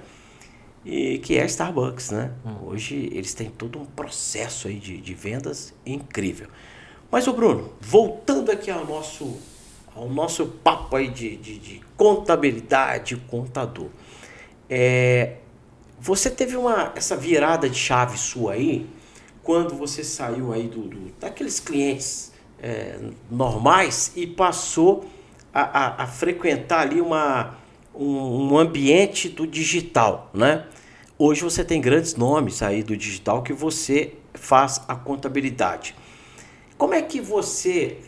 E que é a Starbucks, né? Hoje eles têm todo um processo aí de vendas incrível. Mas, Bruno, voltando aqui ao ao nosso papo aí de contabilidade, contador. Você teve essa virada de chave sua aí, quando você saiu aí daqueles clientes normais e passou a frequentar ali um ambiente do digital, né? Hoje você tem grandes nomes aí do digital que você faz a contabilidade. Como é que você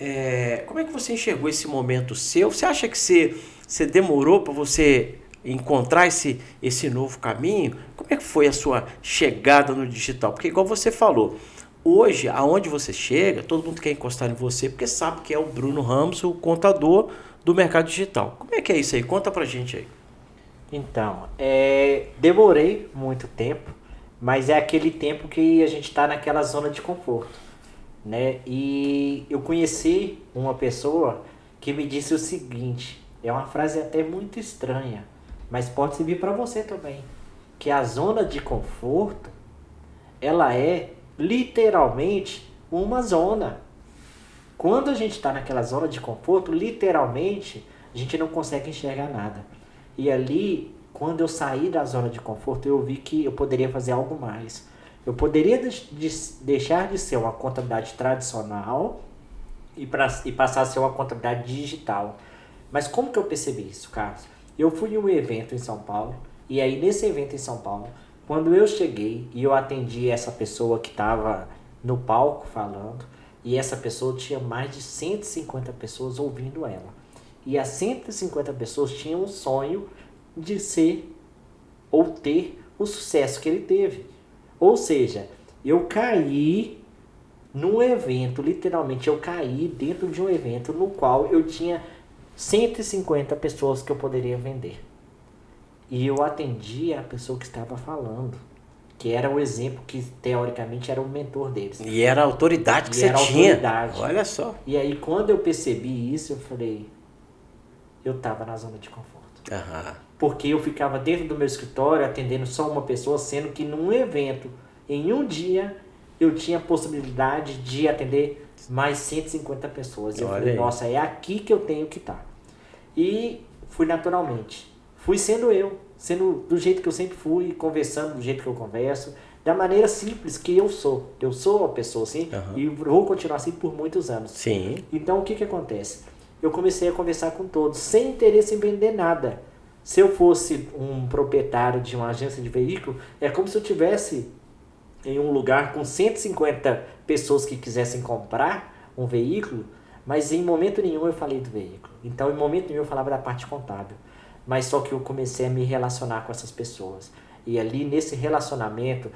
enxergou esse momento seu? Você acha que você demorou para você encontrar esse novo caminho? Como é que foi a sua chegada no digital? Porque igual você falou, hoje, aonde você chega, todo mundo quer encostar em você porque sabe que é o Bruno Ramos, o contador do mercado digital. Como é que é isso aí? Conta pra gente aí. Então, demorei muito tempo, mas é aquele tempo que a gente está naquela zona de conforto, né? E eu conheci uma pessoa que me disse o seguinte, é uma frase até muito estranha, mas pode servir para você também, que a zona de conforto, ela é literalmente uma zona. Quando a gente está naquela zona de conforto, literalmente, a gente não consegue enxergar nada. E ali, quando eu saí da zona de conforto, eu vi que eu poderia fazer algo mais. Eu poderia deixar de ser uma contabilidade tradicional e passar a ser uma contabilidade digital. Mas como que eu percebi isso, Carlos? Eu fui em um evento em São Paulo, e aí nesse evento em São Paulo, quando eu cheguei e eu atendi essa pessoa que estava no palco falando, e essa pessoa tinha mais de 150 pessoas ouvindo ela. E as 150 pessoas tinham um sonho de ser ou ter o sucesso que ele teve. Ou seja, eu caí num evento, literalmente eu caí dentro de um evento no qual eu tinha 150 pessoas que eu poderia vender. E eu atendi a pessoa que estava falando, que era o exemplo que teoricamente era o mentor deles. E era a autoridade que você tinha. Autoridade. Olha só. E aí quando eu percebi isso, eu falei, eu estava na zona de conforto. Uhum. Porque eu ficava dentro do meu escritório atendendo só uma pessoa, sendo que num evento, em um dia, eu tinha a possibilidade de atender mais 150 pessoas. Eu falei, nossa, é aqui que eu tenho que estar. E fui naturalmente. Fui sendo eu, sendo do jeito que eu sempre fui, conversando do jeito que eu converso, da maneira simples que eu sou. Eu sou uma pessoa assim, e vou continuar assim por muitos anos. Sim. Então, o que acontece? Eu comecei a conversar com todos, sem interesse em vender nada. Se eu fosse um proprietário de uma agência de veículo, é como se eu tivesse em um lugar com 150 pessoas que quisessem comprar um veículo, mas em momento nenhum eu falei do veículo. Então, em momento nenhum eu falava da parte contábil. Mas só que eu comecei a me relacionar com essas pessoas. E ali, nesse relacionamento,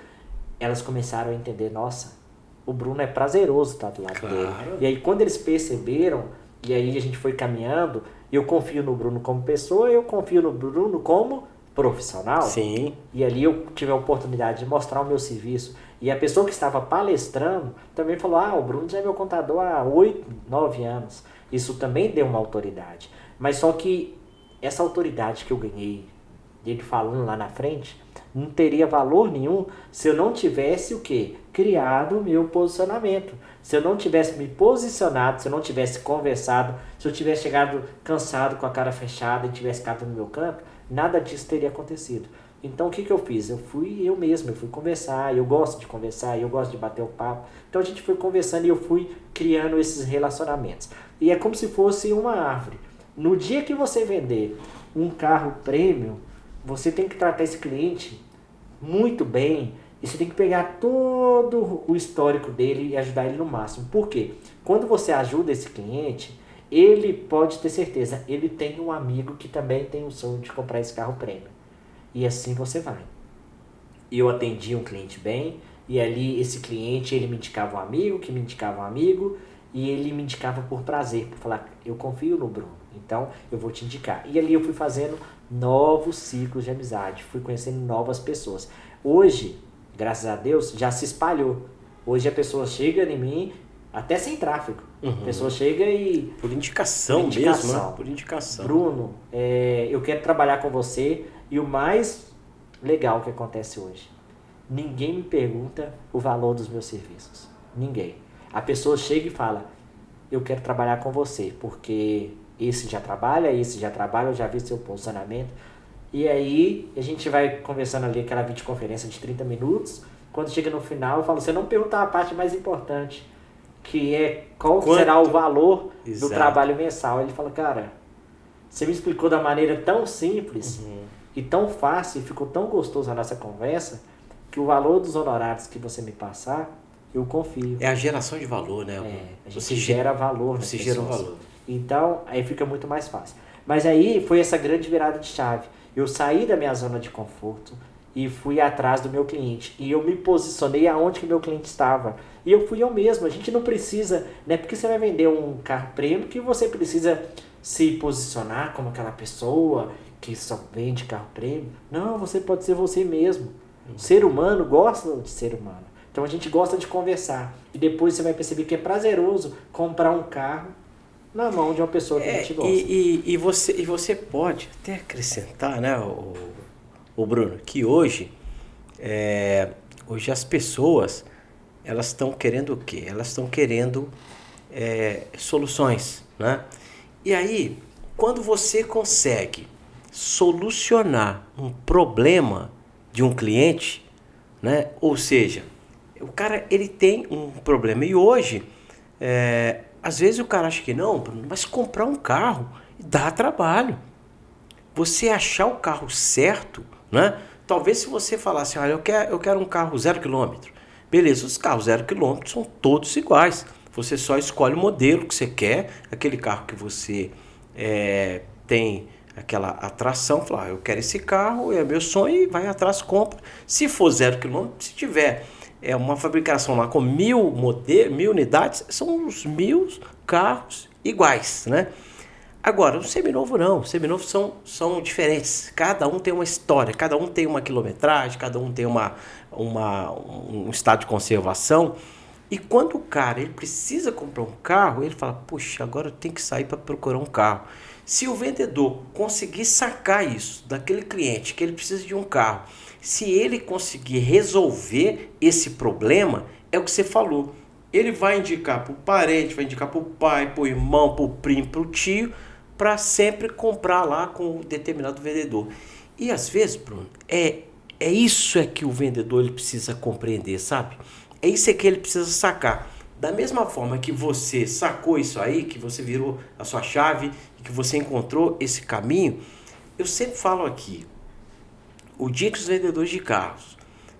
elas começaram a entender, nossa, o Bruno é prazeroso estar do lado dele. E aí, quando eles perceberam, e aí a gente foi caminhando, eu confio no Bruno como pessoa, eu confio no Bruno como profissional. Sim. E ali eu tive a oportunidade de mostrar o meu serviço. E a pessoa que estava palestrando também falou, o Bruno já é meu contador há 8, 9 anos. Isso também deu uma autoridade. Mas só que essa autoridade que eu ganhei, dele falando lá na frente, não teria valor nenhum se eu não tivesse o quê? Criado o meu posicionamento. Se eu não tivesse me posicionado, se eu não tivesse conversado, se eu tivesse chegado cansado com a cara fechada e tivesse ficado no meu canto, nada disso teria acontecido. Então o que eu fiz? Eu fui conversar, eu gosto de conversar, eu gosto de bater o papo. Então a gente foi conversando e eu fui criando esses relacionamentos. E é como se fosse uma árvore. No dia que você vender um carro premium, você tem que tratar esse cliente muito bem e você tem que pegar todo o histórico dele e ajudar ele no máximo. Por quê? Quando você ajuda esse cliente, ele pode ter certeza, ele tem um amigo que também tem o sonho de comprar esse carro premium. E assim você vai. Eu atendi um cliente bem, e ali esse cliente, ele me indicava um amigo, que me indicava um amigo, e ele me indicava por prazer, por falar, eu confio no Bruno, então eu vou te indicar. E ali eu fui fazendo novos ciclos de amizade, fui conhecendo novas pessoas. Hoje, graças a Deus, já se espalhou. Hoje a pessoa chega em mim, até sem tráfego. A pessoa chega e... Por indicação mesmo, né? Por indicação. Bruno, eu quero trabalhar com você. E o mais legal que acontece hoje, ninguém me pergunta o valor dos meus serviços. Ninguém. A pessoa chega e fala, eu quero trabalhar com você, porque esse já trabalha, eu já vi seu posicionamento. E aí a gente vai conversando ali aquela videoconferência de 30 minutos. Quando chega no final, eu falo, você não perguntou a parte mais importante, que é qual será o valor do trabalho mensal. Ele fala, cara, você me explicou da maneira tão simples e tão fácil, e ficou tão gostoso a nossa conversa, que o valor dos honorários que você me passar, eu confio. É a geração de valor, né? A gente gera valor. Você gera valor. Então, aí fica muito mais fácil. Mas aí foi essa grande virada de chave. Eu saí da minha zona de conforto e fui atrás do meu cliente. E eu me posicionei aonde que meu cliente estava. E eu fui eu mesmo. A gente não precisa, né? Porque você vai vender um carro premium que você precisa se posicionar como aquela pessoa que só vende carro premium. Não, você pode ser você mesmo. O ser humano gosta de ser humano. Então a gente gosta de conversar. E depois você vai perceber que é prazeroso comprar um carro na mão de uma pessoa que a gente gosta. E você pode até acrescentar, né, o Bruno, que hoje as pessoas, elas estão querendo o quê? Elas estão querendo soluções, né? E aí, quando você consegue solucionar um problema de um cliente, né? Ou seja, o cara, ele tem um problema e hoje, às vezes o cara acha que não, mas comprar um carro dá trabalho. Você achar o carro certo, né? Talvez se você falasse, olha, eu quero um carro 0 km. Beleza, os carros 0 km são todos iguais. Você só escolhe o modelo que você quer, aquele carro que você tem aquela atração, fala, eu quero esse carro, é meu sonho, e vai atrás, compra. Se for 0 km, se tiver uma fabricação lá com 1.000 unidades, são uns 1.000 carros iguais, né? Agora, o seminovo não, os seminovos são diferentes, cada um tem uma história, cada um tem uma quilometragem, cada um tem um estado de conservação. E quando o cara ele precisa comprar um carro, ele fala, puxa, agora eu tenho que sair para procurar um carro. Se o vendedor conseguir sacar isso daquele cliente, que ele precisa de um carro, se ele conseguir resolver esse problema, é o que você falou. Ele vai indicar para o parente, vai indicar para o pai, para o irmão, para o primo, para o tio, para sempre comprar lá com um determinado vendedor. E às vezes, Bruno, é isso que o vendedor ele precisa compreender, sabe? É isso que ele precisa sacar. Da mesma forma que você sacou isso aí, que você virou a sua chave, que você encontrou esse caminho, eu sempre falo aqui, o dia que os vendedores de carros,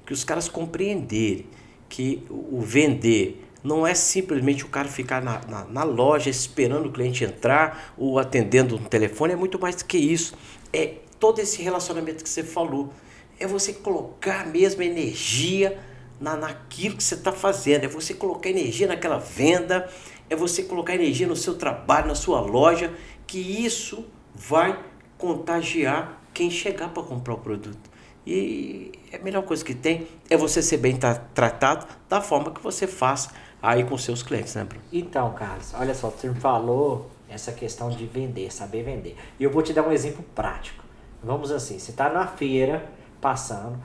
que os caras compreenderem que o vender não é simplesmente o cara ficar na loja esperando o cliente entrar ou atendendo no telefone, é muito mais do que isso. É todo esse relacionamento que você falou. É você colocar mesmo energia naquilo que você está fazendo, é você colocar energia naquela venda, é você colocar energia no seu trabalho, na sua loja, que isso vai contagiar quem chegar para comprar o produto. E a melhor coisa que tem é você ser bem tratado da forma que você faz aí com seus clientes, né, Bruno? Então, Carlos, olha só, você me falou essa questão de vender, saber vender. E eu vou te dar um exemplo prático. Vamos assim, você está na feira, passando,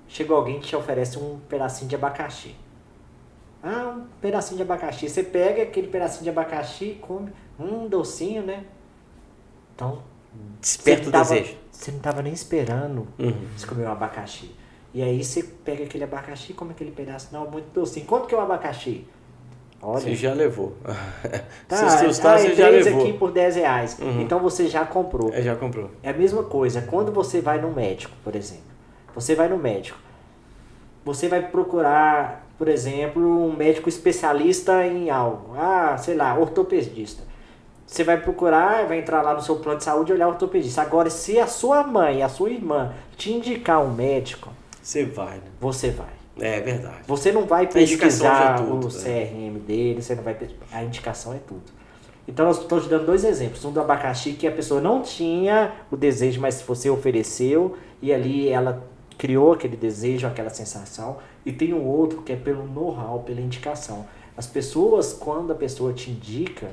chegou alguém que te oferece um pedacinho de abacaxi. Um pedacinho de abacaxi. Você pega aquele pedacinho de abacaxi e come. Docinho, né? Então, desperta o desejo. Você não estava nem esperando você comer um abacaxi. E aí você pega aquele abacaxi e come aquele pedaço. Não, muito docinho. Quanto que é o abacaxi? Olha. Você já levou. Você já levou. Aqui por R$10. Então você já comprou. Já comprou. É a mesma coisa. Quando você vai no médico, por exemplo. Você vai no médico. Você vai procurar, por exemplo, um médico especialista em algo. Sei lá, ortopedista. Você vai procurar, vai entrar lá no seu plano de saúde e olhar o ortopedista. Agora, se a sua mãe, a sua irmã te indicar um médico... Você vai, né? Você vai. É verdade. Você não vai pesquisar o CRM dele, você não vai a indicação é tudo. Então, eu estou te dando dois exemplos. Um do abacaxi, que a pessoa não tinha o desejo, mas você ofereceu, e ali ela criou aquele desejo, aquela sensação. E tem um outro que é pelo know-how, pela indicação. As pessoas, quando a pessoa te indica...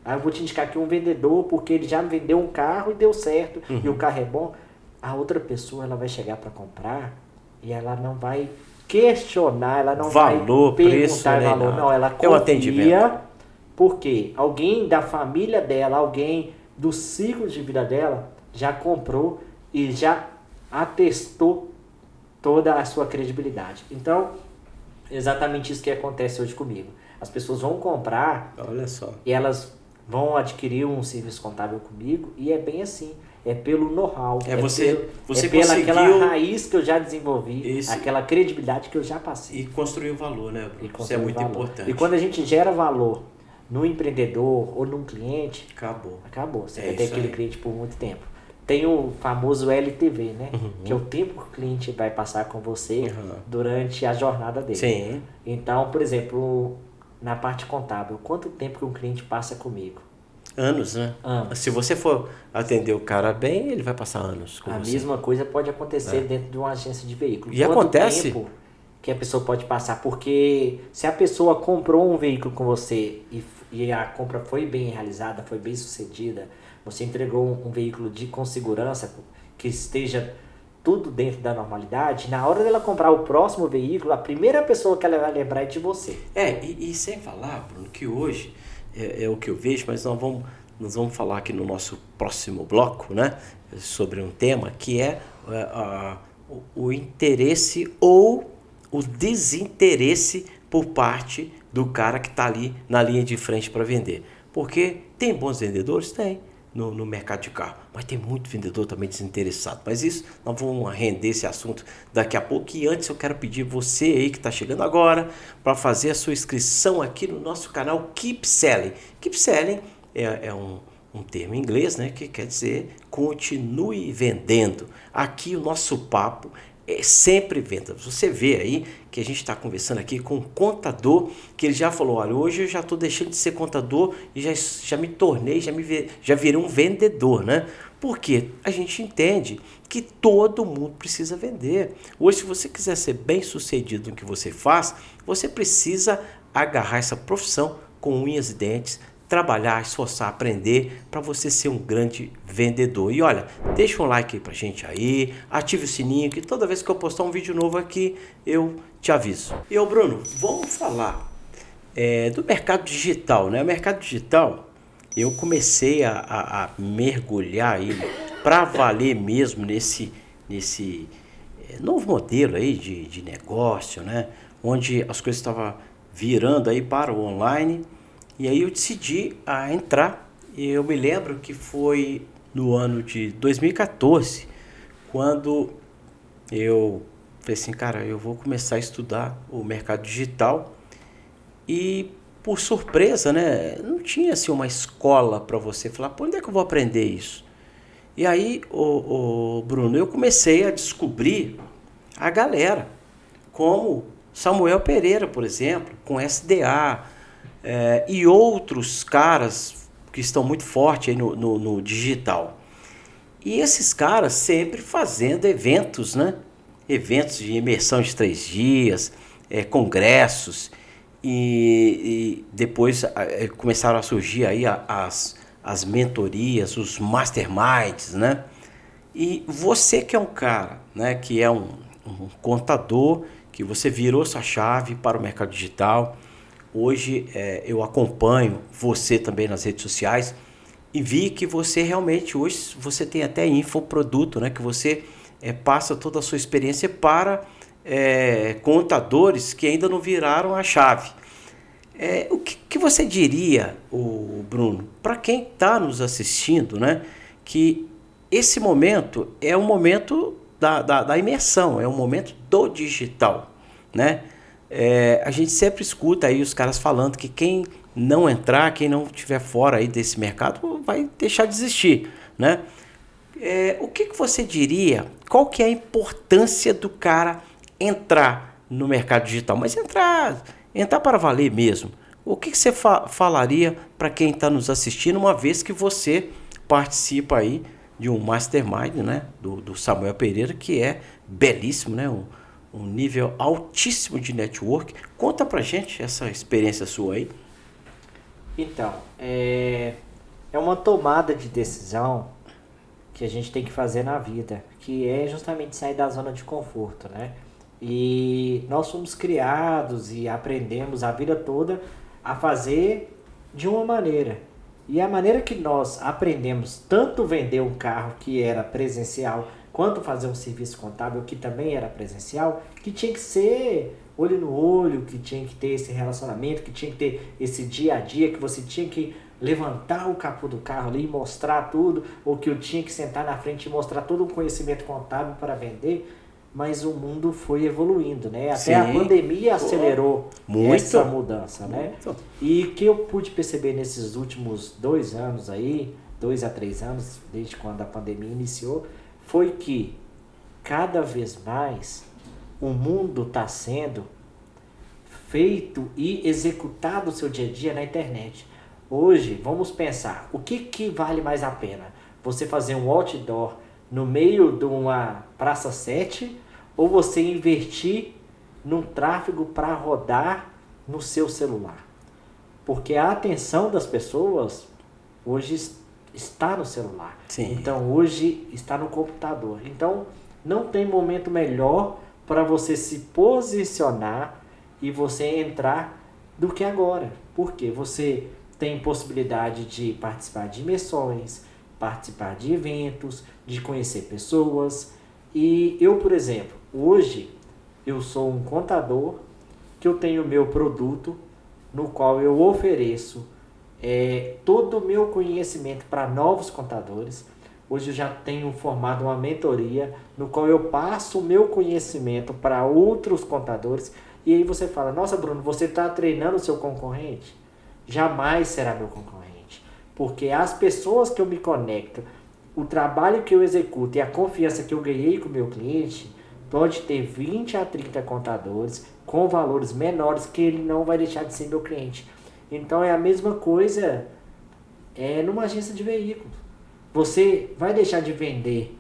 eu vou te indicar aqui um vendedor, porque ele já me vendeu um carro e deu certo, e o carro é bom. A outra pessoa, ela vai chegar para comprar e ela não vai questionar, ela não vai perguntar valor. Não, ela confia, porque alguém da família dela, alguém do ciclo de vida dela, já comprou e já atestou toda a sua credibilidade. Então, exatamente isso que acontece hoje comigo. As pessoas vão comprar, olha só, e elas vão adquirir um serviço contábil comigo, e é bem assim. É pelo know-how. Você pela conseguiu... aquela raiz que eu já desenvolvi, Isso. aquela credibilidade que eu já passei. E construir o valor, né, Bruno? Isso é muito importante. E quando a gente gera valor no empreendedor ou num cliente, acabou. Você vai ter aquele cliente por muito tempo. Tem o famoso LTV, né? Que é o tempo que o cliente vai passar com você durante a jornada dele. Sim. Então, por exemplo, na parte contábil, quanto tempo que um cliente passa comigo? Anos, né? Anos. Se você for atender o cara bem, ele vai passar anos com você. A mesma coisa pode acontecer dentro de uma agência de veículos. E acontece... tempo que a pessoa pode passar? Porque se a pessoa comprou um veículo com você e a compra foi bem realizada, foi bem sucedida, você entregou um veículo com segurança, que esteja tudo dentro da normalidade, na hora dela comprar o próximo veículo, a primeira pessoa que ela vai lembrar é de você. E sem falar, Bruno, que hoje é o que eu vejo, mas nós vamos falar aqui no nosso próximo bloco, né, sobre um tema que é o interesse ou o desinteresse por parte do cara que está ali na linha de frente para vender. Porque tem bons vendedores? Tem. No mercado de carro, mas tem muito vendedor também desinteressado. Mas isso, nós vamos render esse assunto daqui a pouco. E antes eu quero pedir você aí que está chegando agora para fazer a sua inscrição aqui no nosso canal Keep Selling. Keep Selling é um termo em inglês, né, que quer dizer continue vendendo. Aqui o nosso papo é sempre venda. Você vê aí que a gente está conversando aqui com um contador que ele já falou, olha, hoje eu já estou deixando de ser contador e já me tornei, já virei um vendedor, né? Porque a gente entende que todo mundo precisa vender. Hoje, se você quiser ser bem sucedido no que você faz, você precisa agarrar essa profissão com unhas e dentes, trabalhar, esforçar, aprender para você ser um grande vendedor. E olha, deixa um like aí pra gente aí, ative o sininho que toda vez que eu postar um vídeo novo aqui, eu te aviso. E ô Bruno, vamos falar do mercado digital, né? O mercado digital, eu comecei a mergulhar aí para valer mesmo nesse novo modelo aí de negócio, né? Onde as coisas estavam virando aí para o online. E aí eu decidi a entrar, e eu me lembro que foi no ano de 2014, quando eu falei assim, cara, eu vou começar a estudar o mercado digital, e por surpresa, né, não tinha assim uma escola para você falar, pô, onde é que eu vou aprender isso? E aí, Bruno, eu comecei a descobrir a galera, como Samuel Pereira, por exemplo, com SDA, e outros caras que estão muito fortes aí no digital. E esses caras sempre fazendo eventos, né? Eventos de imersão de 3 dias, congressos, e depois começaram a surgir aí as mentorias, os masterminds, né? E você que é um cara, né, que é um contador, que você virou sua chave para o mercado digital. Hoje eu acompanho você também nas redes sociais e vi que você realmente, hoje você tem até infoproduto, né? Que você passa toda a sua experiência para contadores que ainda não viraram a chave. O que você diria, Bruno, para quem está nos assistindo, né? Que esse momento é um momento da imersão, é um momento do digital, né? A gente sempre escuta aí os caras falando que quem não entrar, quem não estiver fora aí desse mercado, vai deixar de existir, né? O que você diria? Qual que é a importância do cara entrar no mercado digital? Mas entrar para valer mesmo. O que você falaria para quem está nos assistindo, uma vez que você participa aí de um mastermind, né? Do Samuel Pereira, que é belíssimo, né? Um nível altíssimo de network. Conta pra gente essa experiência sua aí. Então, é uma tomada de decisão que a gente tem que fazer na vida, que é justamente sair da zona de conforto, né? E nós fomos criados e aprendemos a vida toda a fazer de uma maneira. E a maneira que nós aprendemos tanto vender um carro que era presencial, quanto fazer um serviço contábil que também era presencial, que tinha que ser olho no olho, que tinha que ter esse relacionamento, que tinha que ter esse dia a dia, que você tinha que levantar o capô do carro ali e mostrar tudo, ou que eu tinha que sentar na frente e mostrar todo o conhecimento contábil para vender. Mas o mundo foi evoluindo, né? Até Sim. a pandemia acelerou muito. essa mudança, né? Muito. E o que eu pude perceber nesses últimos 2 anos aí, 2 a 3 anos, desde quando a pandemia iniciou, foi que cada vez mais o mundo está sendo feito e executado o seu dia a dia na internet. Hoje, vamos pensar, o que vale mais a pena? Você fazer um outdoor no meio de uma Praça 7 ou você investir num tráfego para rodar no seu celular? Porque a atenção das pessoas hoje está no celular. Sim. Então hoje está no computador. Então não tem momento melhor para você se posicionar e você entrar do que agora. Porque você tem possibilidade de participar de imersões, participar de eventos, de conhecer pessoas. E eu, por exemplo, hoje eu sou um contador que eu tenho meu produto no qual eu ofereço todo o meu conhecimento para novos contadores. Hoje eu já tenho formado uma mentoria no qual eu passo o meu conhecimento para outros contadores. E aí você fala, nossa Bruno, você está treinando o seu concorrente? Jamais será meu concorrente. Porque as pessoas que eu me conecto, o trabalho que eu executo e a confiança que eu ganhei com o meu cliente, pode ter 20 a 30 contadores com valores menores que ele não vai deixar de ser meu cliente. Então é a mesma coisa numa agência de veículos. Você vai deixar de vender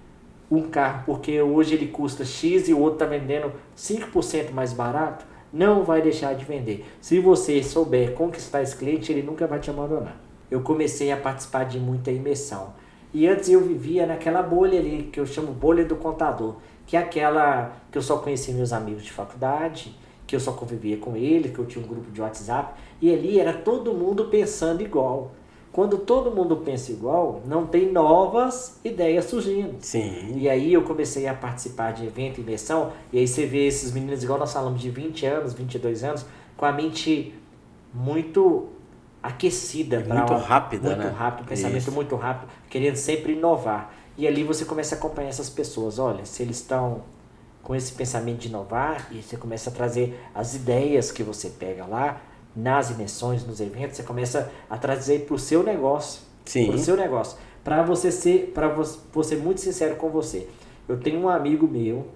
um carro porque hoje ele custa X e o outro está vendendo 5% mais barato? Não vai deixar de vender. Se você souber conquistar esse cliente, ele nunca vai te abandonar. Eu comecei a participar de muita imersão. E antes eu vivia naquela bolha ali, que eu chamo bolha do contador, que é aquela que eu só conhecia meus amigos de faculdade, que eu só convivia com eles, que eu tinha um grupo de WhatsApp, e ali era todo mundo pensando igual. Quando todo mundo pensa igual, não tem novas ideias surgindo. Sim. E aí eu comecei a participar de evento, imersão, e aí você vê esses meninos igual nós falamos de 20 anos, 22 anos, com a mente muito aquecida. Muito rápida, muito né? Muito rápido, pensamento Isso. muito rápido, querendo sempre inovar. E ali você começa a acompanhar essas pessoas. Olha, se eles estão com esse pensamento de inovar, e você começa a trazer as ideias que você pega lá, nas imersões, nos eventos, você começa a trazer para o seu negócio. Sim. Para o seu negócio. Para vou ser muito sincero com você. Eu tenho um amigo meu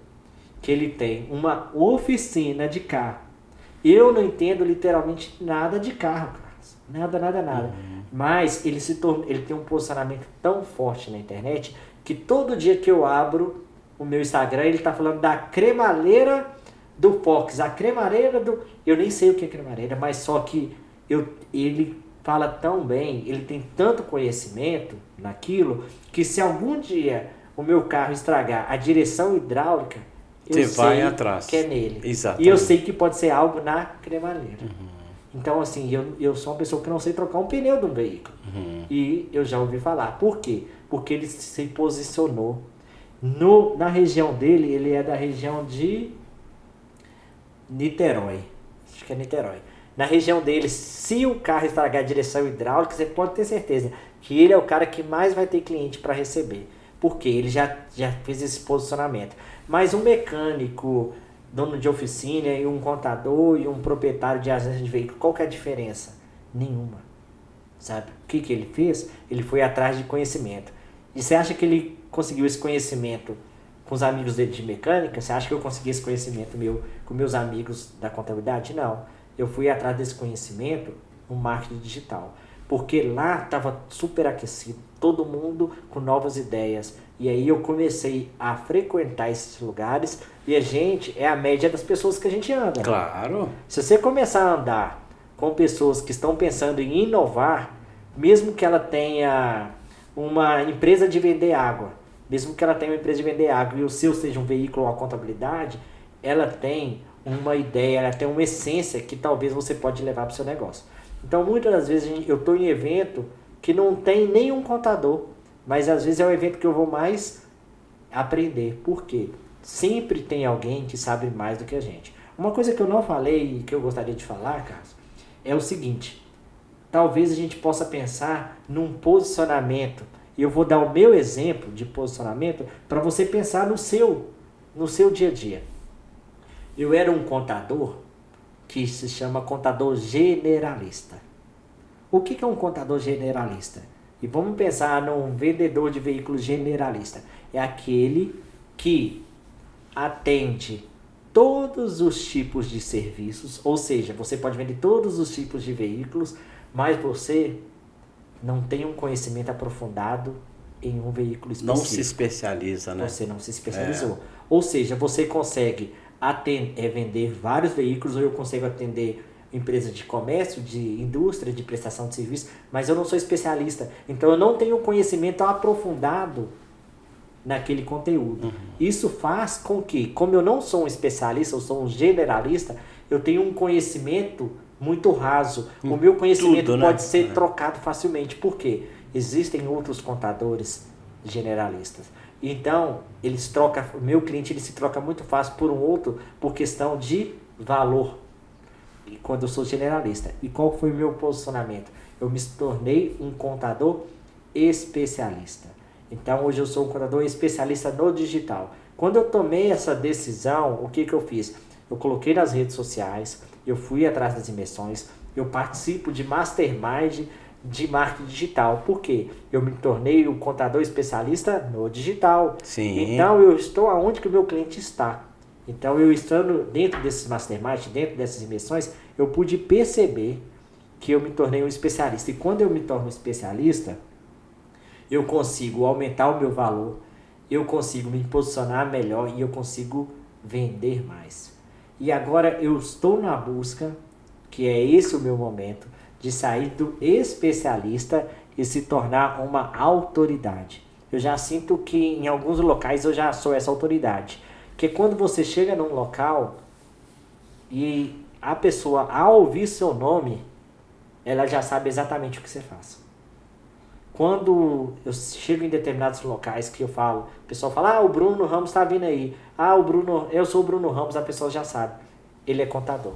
que ele tem uma oficina de carro. Eu não entendo literalmente nada de carro, Carlos. Nada. Mas ele tem um posicionamento tão forte na internet que todo dia que eu abro o meu Instagram, ele está falando da cremaleira do Fox, a cremareira do... Eu nem sei o que é cremareira, mas só que ele fala tão bem, ele tem tanto conhecimento naquilo, que se algum dia o meu carro estragar a direção hidráulica, Você eu vai sei atrás. que é nele. Exatamente. E eu sei que pode ser algo na cremareira. Então, assim, eu sou uma pessoa que não sei trocar um pneu de um veículo. E eu já ouvi falar. Por quê? Porque ele se posicionou. Na região dele, ele é da região de Niterói. Acho que é Niterói. Na região dele, se o carro estragar a direção hidráulica, você pode ter certeza que ele é o cara que mais vai ter cliente para receber. Porque ele já fez esse posicionamento. Mas um mecânico, dono de oficina, e um contador e um proprietário de agência de veículo, qual que é a diferença? Nenhuma. Sabe? O que ele fez? Ele foi atrás de conhecimento. E você acha que ele conseguiu esse conhecimento com os amigos dele de mecânica? Você acha que eu consegui esse conhecimento meu com meus amigos da contabilidade? Não. Eu fui atrás desse conhecimento no marketing digital. Porque lá estava super aquecido, todo mundo com novas ideias. E aí eu comecei a frequentar esses lugares e a gente é a média das pessoas que a gente anda. Claro. Se você começar a andar com pessoas que estão pensando em inovar, mesmo que ela tenha uma empresa de vender água, e o seu seja um veículo ou uma contabilidade, ela tem uma ideia, ela tem uma essência que talvez você pode levar para o seu negócio. Então, muitas das vezes eu estou em evento que não tem nenhum contador, mas às vezes é o evento que eu vou mais aprender. Por quê? Sempre tem alguém que sabe mais do que a gente. Uma coisa que eu não falei e que eu gostaria de falar, Carlos, é o seguinte. Talvez a gente possa pensar num posicionamento. E eu vou dar o meu exemplo de posicionamento para você pensar no seu dia a dia. Eu era um contador que se chama contador generalista. O que é um contador generalista? E vamos pensar num vendedor de veículos generalista. É aquele que atende todos os tipos de serviços, ou seja, você pode vender todos os tipos de veículos, mas você não tem um conhecimento aprofundado em um veículo específico. Não se especializa, né? Você não se especializou. Ou seja, você consegue vender vários veículos, ou eu consigo atender empresas de comércio, de indústria, de prestação de serviço, mas eu não sou especialista. Então eu não tenho conhecimento aprofundado naquele conteúdo. Isso faz com que, como eu não sou um especialista, eu sou um generalista, eu tenho um conhecimento muito raso. O meu conhecimento pode ser trocado facilmente. Por quê? Existem outros contadores generalistas. Então, o meu cliente ele se troca muito fácil por um outro por questão de valor. E quando eu sou generalista. E qual foi o meu posicionamento? Eu me tornei um contador especialista. Então, hoje eu sou um contador especialista no digital. Quando eu tomei essa decisão, o que eu fiz? Eu coloquei nas redes sociais, eu fui atrás das imersões, eu participo de mastermind de marketing digital. Por quê? Eu me tornei um contador especialista no digital. Sim. Então, eu estou aonde que o meu cliente está. Então, eu estando dentro desses mastermind, dentro dessas imersões, eu pude perceber que eu me tornei um especialista. E quando eu me torno um especialista, eu consigo aumentar o meu valor, eu consigo me posicionar melhor e eu consigo vender mais. E agora eu estou na busca, que é esse o meu momento, de sair do especialista e se tornar uma autoridade. Eu já sinto que em alguns locais eu já sou essa autoridade. Porque quando você chega num local e a pessoa, ao ouvir seu nome, ela já sabe exatamente o que você faz. Quando eu chego em determinados locais que eu falo, o pessoal fala, o Bruno Ramos está vindo aí. Eu sou o Bruno Ramos, a pessoa já sabe. Ele é contador.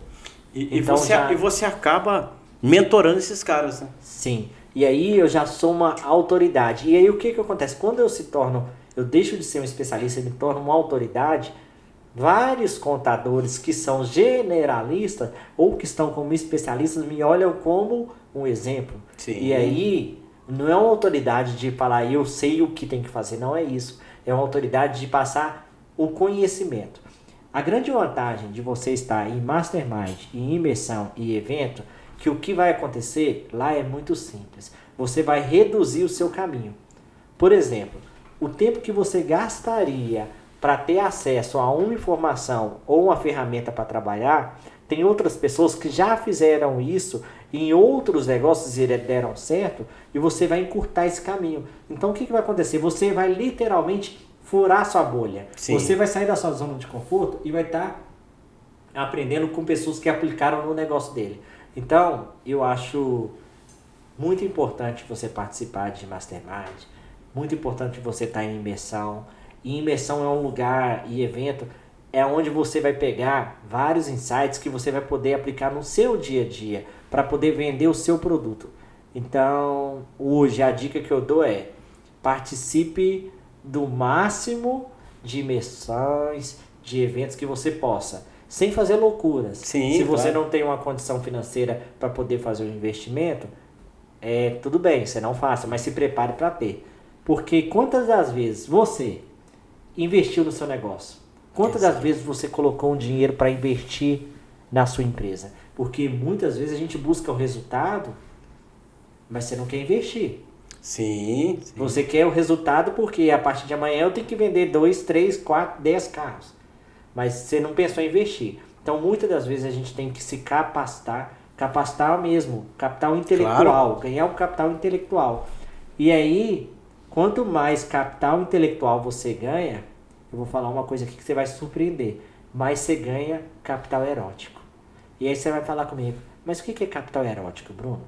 E você acaba mentorando esses caras, né? Sim. E aí eu já sou uma autoridade. E aí o que acontece? Quando eu deixo de ser um especialista e me torno uma autoridade, vários contadores que são generalistas ou que estão como especialistas me olham como um exemplo. Sim. E aí não é uma autoridade de falar eu sei o que tem que fazer, não é isso. É uma autoridade de passar o conhecimento. A grande vantagem de você estar em mastermind, em imersão e evento, que o que vai acontecer lá é muito simples. Você vai reduzir o seu caminho. Por exemplo, o tempo que você gastaria para ter acesso a uma informação ou uma ferramenta para trabalhar, tem outras pessoas que já fizeram isso em outros negócios e deram certo, e você vai encurtar esse caminho. Então o que vai acontecer? Você vai literalmente furar sua bolha. Sim. Você vai sair da sua zona de conforto e vai estar aprendendo com pessoas que aplicaram no negócio dele. Então, eu acho muito importante você participar de mastermind, muito importante você estar em imersão. E imersão é um lugar e evento é onde você vai pegar vários insights que você vai poder aplicar no seu dia a dia para poder vender o seu produto. Então, hoje a dica que eu dou é participe do máximo de imersões, de eventos que você possa, sem fazer loucuras. Sim, se você claro. não tem uma condição financeira para poder fazer um investimento, tudo bem, você não faça, mas se prepare para ter. Porque quantas das vezes você investiu no seu negócio? Quantas das vezes você colocou um dinheiro para investir na sua empresa? Porque muitas vezes a gente busca o resultado, mas você não quer investir. Sim. Você quer o resultado porque a partir de amanhã eu tenho que vender 2, 3, 4, 10 carros. Mas você não pensou em investir. Então muitas das vezes a gente tem que se capacitar mesmo, capital intelectual, Claro. ganhar um capital intelectual. E aí, quanto mais capital intelectual você ganha, eu vou falar uma coisa aqui que você vai se surpreender, mais você ganha capital erótico. E aí você vai falar comigo, mas o que é capital erótico, Bruno?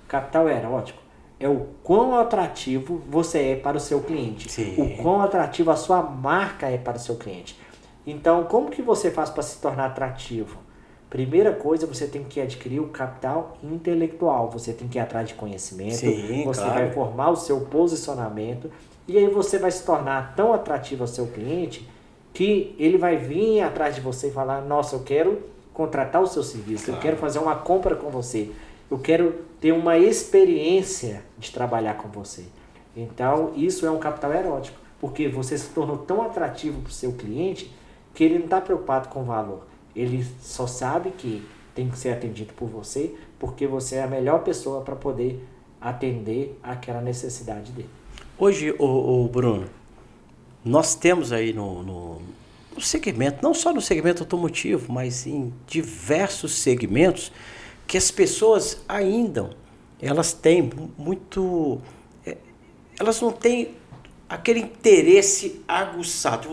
Capital erótico é o quão atrativo você é para o seu cliente. Sim. O quão atrativo a sua marca é para o seu cliente. Então, como que você faz para se tornar atrativo? Primeira coisa, você tem que adquirir o capital intelectual. Você tem que ir atrás de conhecimento. Sim, você claro. vai formar o seu posicionamento. E aí você vai se tornar tão atrativo ao seu cliente que ele vai vir atrás de você e falar: nossa, eu quero contratar o seu serviço. Claro. Eu quero fazer uma compra com você. Eu quero ter uma experiência de trabalhar com você. Então, isso é um capital erótico. Porque você se tornou tão atrativo para o seu cliente que ele não está preocupado com o valor. Ele só sabe que tem que ser atendido por você, porque você é a melhor pessoa para poder atender aquela necessidade dele. Hoje, o Bruno, nós temos aí no segmento, não só no segmento automotivo, mas em diversos segmentos, que as pessoas ainda, elas têm muito... elas não têm aquele interesse aguçado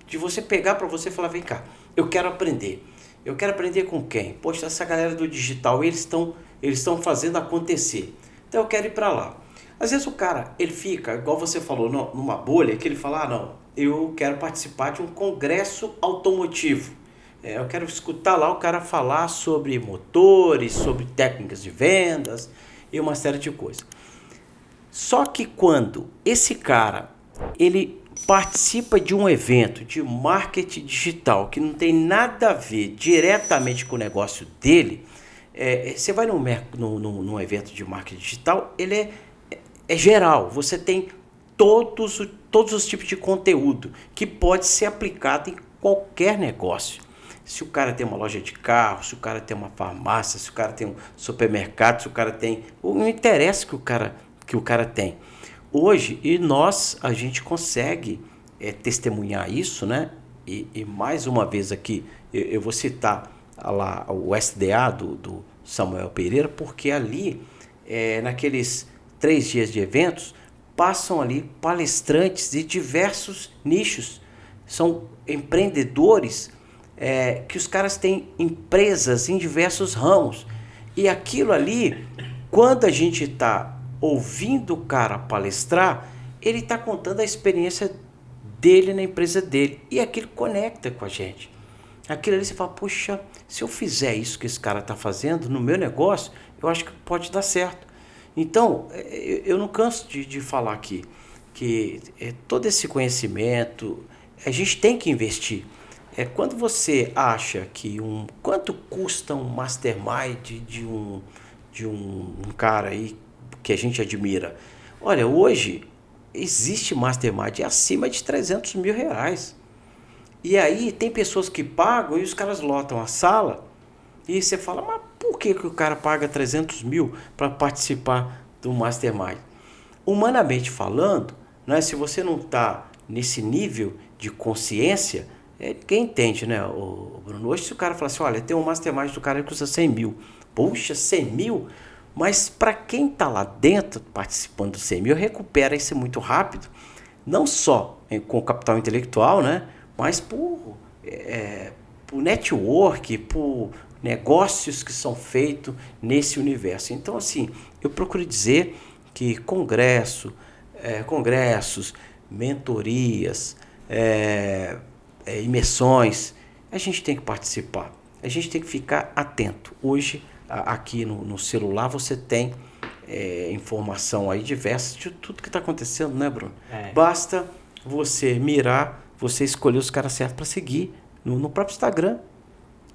de você pegar para você e falar: vem cá, eu quero aprender. Eu quero aprender com quem? Poxa, essa galera do digital, eles estão fazendo acontecer. Então eu quero ir para lá. Às vezes o cara, ele fica, igual você falou, numa bolha, que ele fala: ah, não, eu quero participar de um congresso automotivo. Eu quero escutar lá o cara falar sobre motores, sobre técnicas de vendas e uma série de coisas. Só que quando esse cara, ele participa de um evento de marketing digital que não tem nada a ver diretamente com o negócio dele, você vai num evento de marketing digital, ele é geral, você tem todos os tipos de conteúdo que pode ser aplicado em qualquer negócio. Se o cara tem uma loja de carro, se o cara tem uma farmácia, se o cara tem um supermercado, se o cara tem... Não interessa que o cara tem. Hoje, a gente consegue testemunhar isso, né? E mais uma vez aqui, eu vou citar lá o SDA do Samuel Pereira, porque ali, naqueles 3 dias de eventos, passam ali palestrantes de diversos nichos. São empreendedores que os caras têm empresas em diversos ramos. E aquilo ali, quando a gente está ouvindo o cara palestrar, ele está contando a experiência dele na empresa dele. E aquilo conecta com a gente. Aquilo ali você fala: puxa, se eu fizer isso que esse cara está fazendo no meu negócio, eu acho que pode dar certo. Então, eu não canso de falar aqui que todo esse conhecimento a gente tem que investir. Quando você acha que quanto custa um mastermind de um cara aí que a gente admira? Olha, hoje existe mastermind acima de R$300 mil. E aí tem pessoas que pagam e os caras lotam a sala e você fala: mas por que o cara paga 300 mil para participar do mastermind? Humanamente falando, né, se você não está nesse nível de consciência, ninguém entende, né, o Bruno? Hoje, se o cara falar assim: olha, tem um mastermind do cara que custa 100 mil. Puxa, 100 mil? Mas para quem está lá dentro participando do 100 mil, recupera isso muito rápido, não só com capital intelectual, né, mas por network, por negócios que são feitos nesse universo. Então, assim, eu procuro dizer que congressos, mentorias, imersões, a gente tem que participar, a gente tem que ficar atento. Hoje, aqui no celular, você tem informação aí diversa de tudo que está acontecendo, né, Bruno? Basta você mirar, você escolher os caras certos para seguir no próprio Instagram.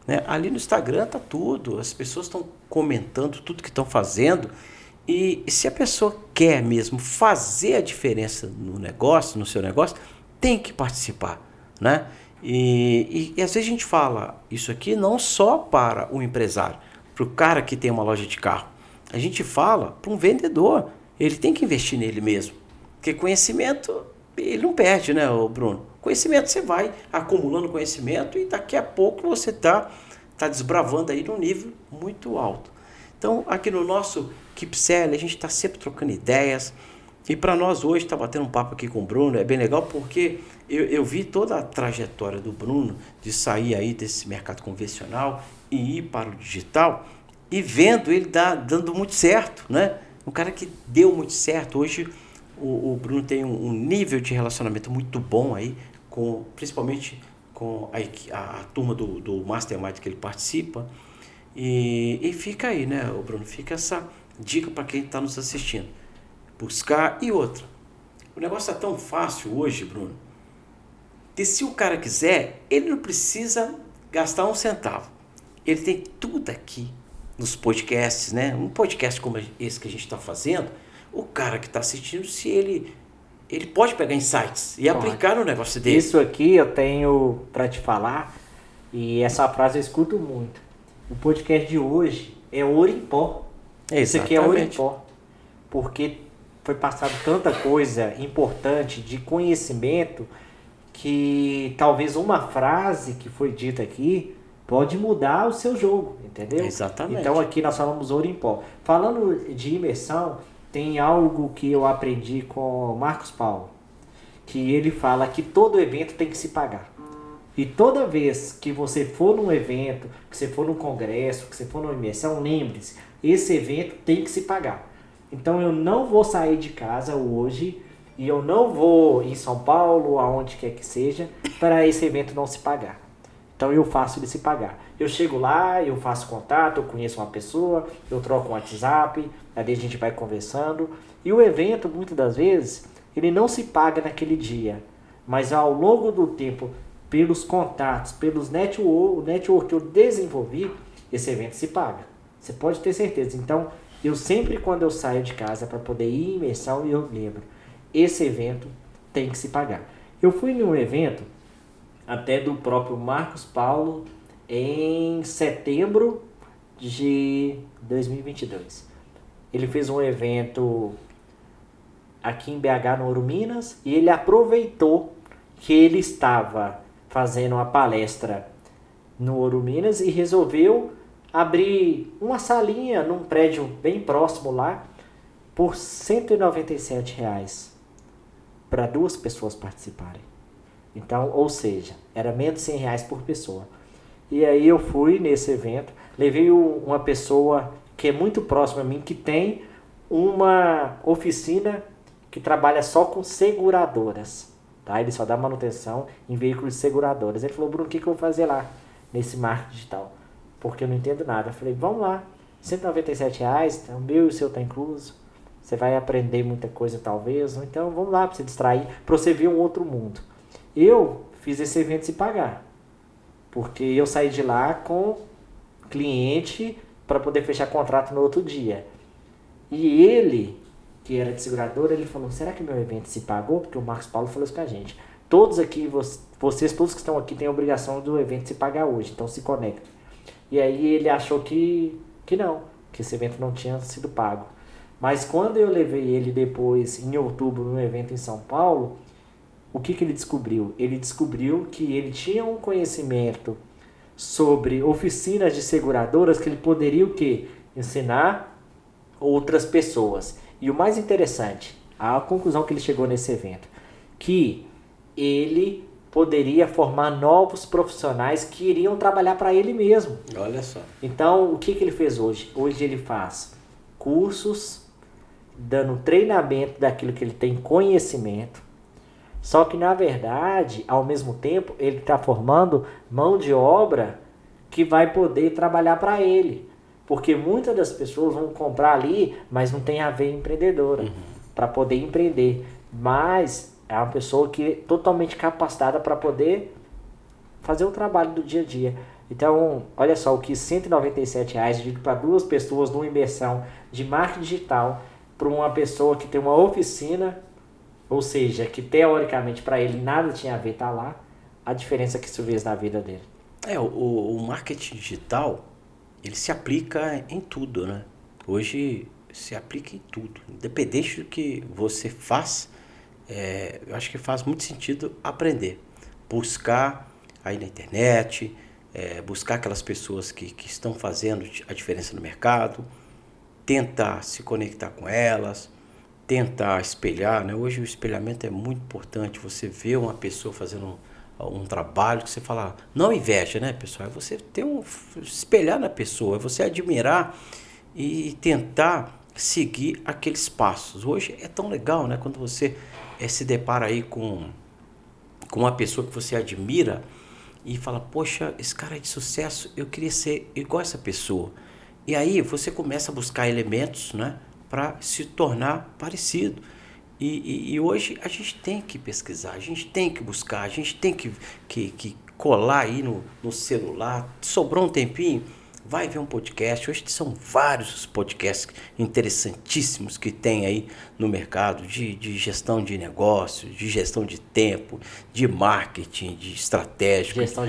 Né? Ali no Instagram tá tudo, as pessoas estão comentando tudo que estão fazendo. E se a pessoa quer mesmo fazer a diferença no negócio, no seu negócio, tem que participar, né? E às vezes a gente fala isso aqui não só para o empresário, para o cara que tem uma loja de carro. A gente fala para um vendedor, ele tem que investir nele mesmo. Porque conhecimento, ele não perde, né, Bruno? Conhecimento, você vai acumulando conhecimento e daqui a pouco você tá desbravando aí num nível muito alto. Então, aqui no nosso Keep Selling, a gente está sempre trocando ideias. E para nós hoje, tá batendo um papo aqui com o Bruno, é bem legal porque eu vi toda a trajetória do Bruno de sair aí desse mercado convencional e ir para o digital e vendo ele dando muito certo, né? um cara que deu muito certo. Hoje o Bruno tem um nível de relacionamento muito bom aí, principalmente com a turma do Mastermind que ele participa. E fica aí, né, Bruno? Fica essa dica para quem está nos assistindo. Buscar. E outra, o negócio é tão fácil hoje, Bruno, que se o cara quiser, ele não precisa gastar um centavo. Ele tem tudo aqui nos podcasts, né? Um podcast como esse que a gente está fazendo, o cara que está assistindo, se ele pode pegar insights e aplicar no negócio dele. Isso aqui eu tenho para te falar, e essa frase eu escuto muito. O podcast de hoje é ouro em pó. Isso aqui é ouro em pó. Porque foi passado tanta coisa importante de conhecimento que talvez uma frase que foi dita aqui pode mudar o seu jogo, entendeu? Exatamente. Então aqui nós falamos ouro em pó. Falando de imersão, tem algo que eu aprendi com o Marcos Paulo, que ele fala que todo evento tem que se pagar. E toda vez que você for num evento, que você for num congresso, que você for numa imersão, lembre-se, esse evento tem que se pagar. Então eu não vou sair de casa hoje e eu não vou em São Paulo, aonde quer que seja, para esse evento não se pagar. Então eu faço ele se pagar. Eu chego lá, eu faço contato, eu conheço uma pessoa, eu troco um WhatsApp, aí a gente vai conversando. E o evento, muitas das vezes, ele não se paga naquele dia. Mas ao longo do tempo, pelos contatos, pelos network que eu desenvolvi, esse evento se paga. Você pode ter certeza. Então, eu sempre quando eu saio de casa para poder ir em imersão, eu lembro, esse evento tem que se pagar. Eu fui em um evento, até do próprio Marcos Paulo, em setembro de 2022. Ele fez um evento aqui em BH, no Ouro Minas, e ele aproveitou que ele estava fazendo uma palestra no Ouro Minas e resolveu abrir uma salinha num prédio bem próximo lá por R$ 197 para 2 pessoas participarem. Então, ou seja, era menos de R$100 por pessoa. E aí eu fui nesse evento, levei uma pessoa que é muito próxima a mim, que tem uma oficina que trabalha só com seguradoras. Tá? Ele só dá manutenção em veículos de seguradoras. Ele falou, Bruno, o que eu vou fazer lá nesse marketing digital? Porque eu não entendo nada. Eu falei, vamos lá, R$197, o meu e o seu tá incluso. Você vai aprender muita coisa talvez. Então vamos lá para você distrair, para você ver um outro mundo. Eu fiz esse evento se pagar. Porque eu saí de lá com cliente para poder fechar contrato no outro dia. E ele, que era de seguradora, ele falou, será que meu evento se pagou? Porque o Marcos Paulo falou isso com a gente. Todos aqui, vocês todos que estão aqui têm a obrigação do evento se pagar hoje, então se conectem. E aí ele achou que não, que esse evento não tinha sido pago. Mas quando eu levei ele depois, em outubro, num evento em São Paulo, o que ele descobriu? Ele descobriu que ele tinha um conhecimento sobre oficinas de seguradoras que ele poderia o quê? Ensinar outras pessoas. E o mais interessante, a conclusão que ele chegou nesse evento, que ele poderia formar novos profissionais que iriam trabalhar para ele mesmo. Olha só. Então, o que ele fez hoje? Hoje ele faz cursos, dando treinamento daquilo que ele tem conhecimento. Só que, na verdade, ao mesmo tempo, ele está formando mão de obra que vai poder trabalhar para ele. Porque muitas das pessoas vão comprar ali, mas não tem a ver empreendedora, para poder empreender. Mas é uma pessoa que é totalmente capacitada para poder fazer o trabalho do dia a dia. Então, olha só, o que R$197 eu digo para 2 pessoas numa imersão de marketing digital, para uma pessoa que tem uma oficina, ou seja, que teoricamente para ele nada tinha a ver estar lá, a diferença que isso fez na vida dele. O marketing digital, ele se aplica em tudo, né? Hoje se aplica em tudo. Independente do que você faz, eu acho que faz muito sentido aprender. Buscar aí na internet, buscar aquelas pessoas que estão fazendo a diferença no mercado, tentar se conectar com elas, tentar espelhar, né? Hoje o espelhamento é muito importante. Você vê uma pessoa fazendo um trabalho que você fala, não inveja, né, pessoal? É você ter espelhar na pessoa, é você admirar e tentar seguir aqueles passos. Hoje é tão legal, né? Quando você se depara aí com uma pessoa que você admira e fala, poxa, esse cara é de sucesso, eu queria ser igual essa pessoa. E aí você começa a buscar elementos, né, para se tornar parecido. E hoje a gente tem que pesquisar, a gente tem que buscar, a gente tem que colar aí no celular. Sobrou um tempinho, vai ver um podcast. Hoje são vários os podcasts interessantíssimos que tem aí no mercado de gestão de negócio, de gestão de tempo, de marketing, de estratégico. Gestão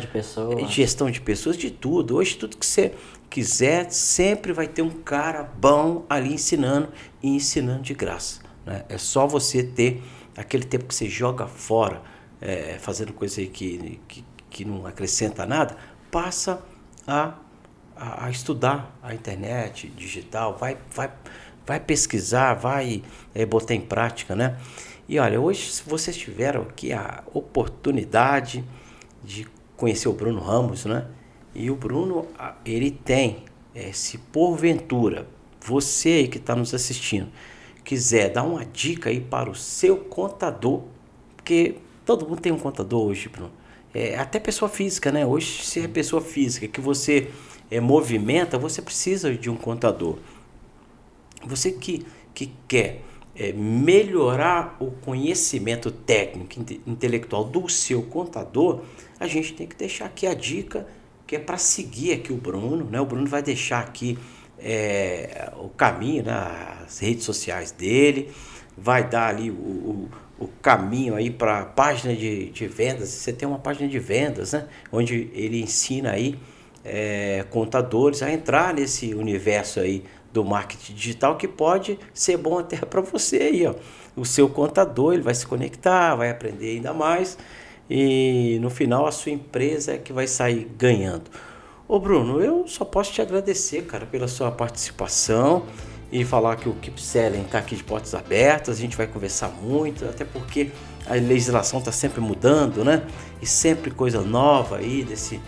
de pessoas, De tudo. Hoje tudo que você quiser, sempre vai ter um cara bom ali ensinando e ensinando de graça, né? É só você ter aquele tempo que você joga fora, fazendo coisa aí que não acrescenta nada, passa a estudar a internet digital, vai pesquisar, vai botar em prática, né? E olha, hoje vocês tiveram aqui a oportunidade de conhecer o Bruno Ramos, né? E o Bruno, ele tem, se porventura você aí que está nos assistindo quiser dar uma dica aí para o seu contador, porque todo mundo tem um contador hoje, Bruno. Até pessoa física, né? Hoje, se é pessoa física que você movimenta, você precisa de um contador. Você que quer melhorar o conhecimento técnico, intelectual do seu contador, a gente tem que deixar aqui a dica, que é para seguir aqui o Bruno, né? O Bruno vai deixar aqui o caminho, né? As redes sociais dele, vai dar ali o caminho aí para a página de vendas. Você tem uma página de vendas, né? Onde ele ensina aí contadores a entrar nesse universo aí do marketing digital, que pode ser bom até para você aí, ó. O seu contador, ele vai se conectar, vai aprender ainda mais e no final a sua empresa é que vai sair ganhando. Ô Bruno, eu só posso te agradecer, cara, pela sua participação e falar que o Keep Selling está aqui de portas abertas. A gente vai conversar muito, até porque a legislação está sempre mudando, né? E sempre coisa nova aí desse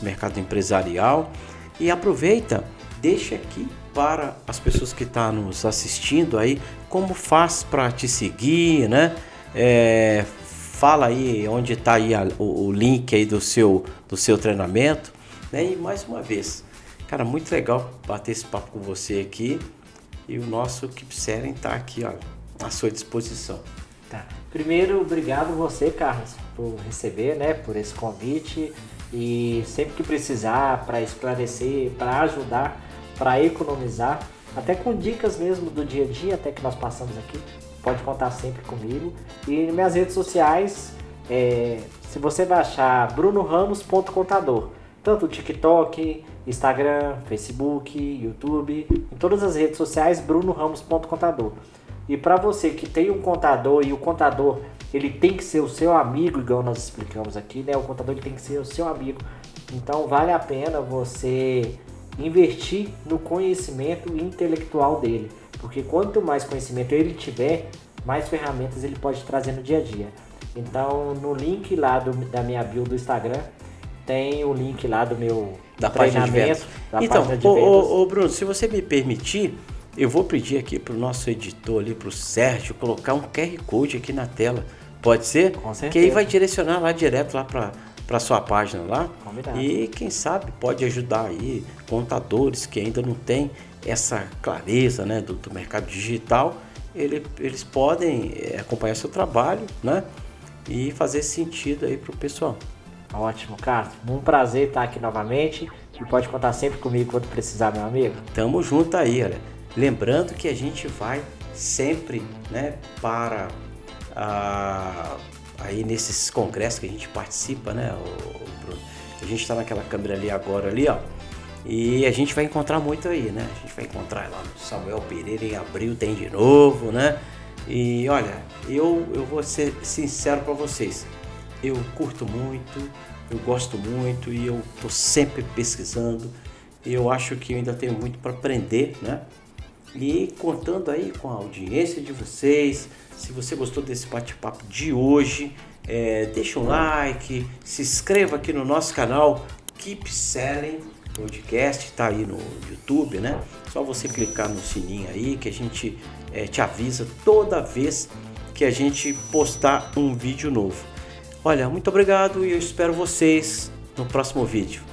mercado empresarial. E aproveita, deixa aqui para as pessoas que estão nos assistindo aí, como faz para te seguir, né? Fala aí onde está aí o link aí do seu treinamento, né? E mais uma vez, cara, muito legal bater esse papo com você aqui. E o nosso Keep Selling está aqui, ó, à sua disposição. Tá. Primeiro, obrigado você, Carlos, por receber, né, por esse convite. E sempre que precisar, para esclarecer, para ajudar, para economizar, até com dicas mesmo do dia a dia, até que nós passamos aqui, pode contar sempre comigo. E nas minhas redes sociais, se você baixar brunoramos.contador, tanto o TikTok, Instagram, Facebook, YouTube, em todas as redes sociais, brunoramos.contador. E para você que tem um contador e o contador ele tem que ser o seu amigo, igual nós explicamos aqui, né? O contador ele tem que ser o seu amigo. Então vale a pena você investir no conhecimento intelectual dele, porque quanto mais conhecimento ele tiver, mais ferramentas ele pode trazer no dia a dia. Então no link lá da minha bio do Instagram tem o link lá do meu treinamento, da então, página de vendas. Ô Bruno, se você me permitir, eu vou pedir aqui pro nosso editor ali, pro Sérgio, colocar um QR Code aqui na tela. Pode ser? Com certeza. Que aí vai direcionar lá direto lá para sua página lá. Combinado. E quem sabe pode ajudar aí contadores que ainda não têm essa clareza, né, do mercado digital. Eles podem acompanhar seu trabalho, né, e fazer sentido aí pro pessoal. Ótimo, Carlos. Um prazer estar aqui novamente e pode contar sempre comigo quando precisar, meu amigo. Tamo junto aí, olha. Lembrando que a gente vai sempre, né, para aí nesses congressos que a gente participa, né, Bruno? A gente está naquela câmera ali agora, ali, ó. E a gente vai encontrar muito aí, né? A gente vai encontrar lá no Samuel Pereira em abril, tem de novo, né? E olha, eu vou ser sincero para vocês. Eu curto muito, eu gosto muito e eu tô sempre pesquisando. Eu acho que eu ainda tenho muito para aprender, né? E contando aí com a audiência de vocês, se você gostou desse bate-papo de hoje, deixa um like, se inscreva aqui no nosso canal Keep Selling, Podcast, está aí no YouTube, né? Só você clicar no sininho aí que a gente te avisa toda vez que a gente postar um vídeo novo. Olha, muito obrigado e eu espero vocês no próximo vídeo.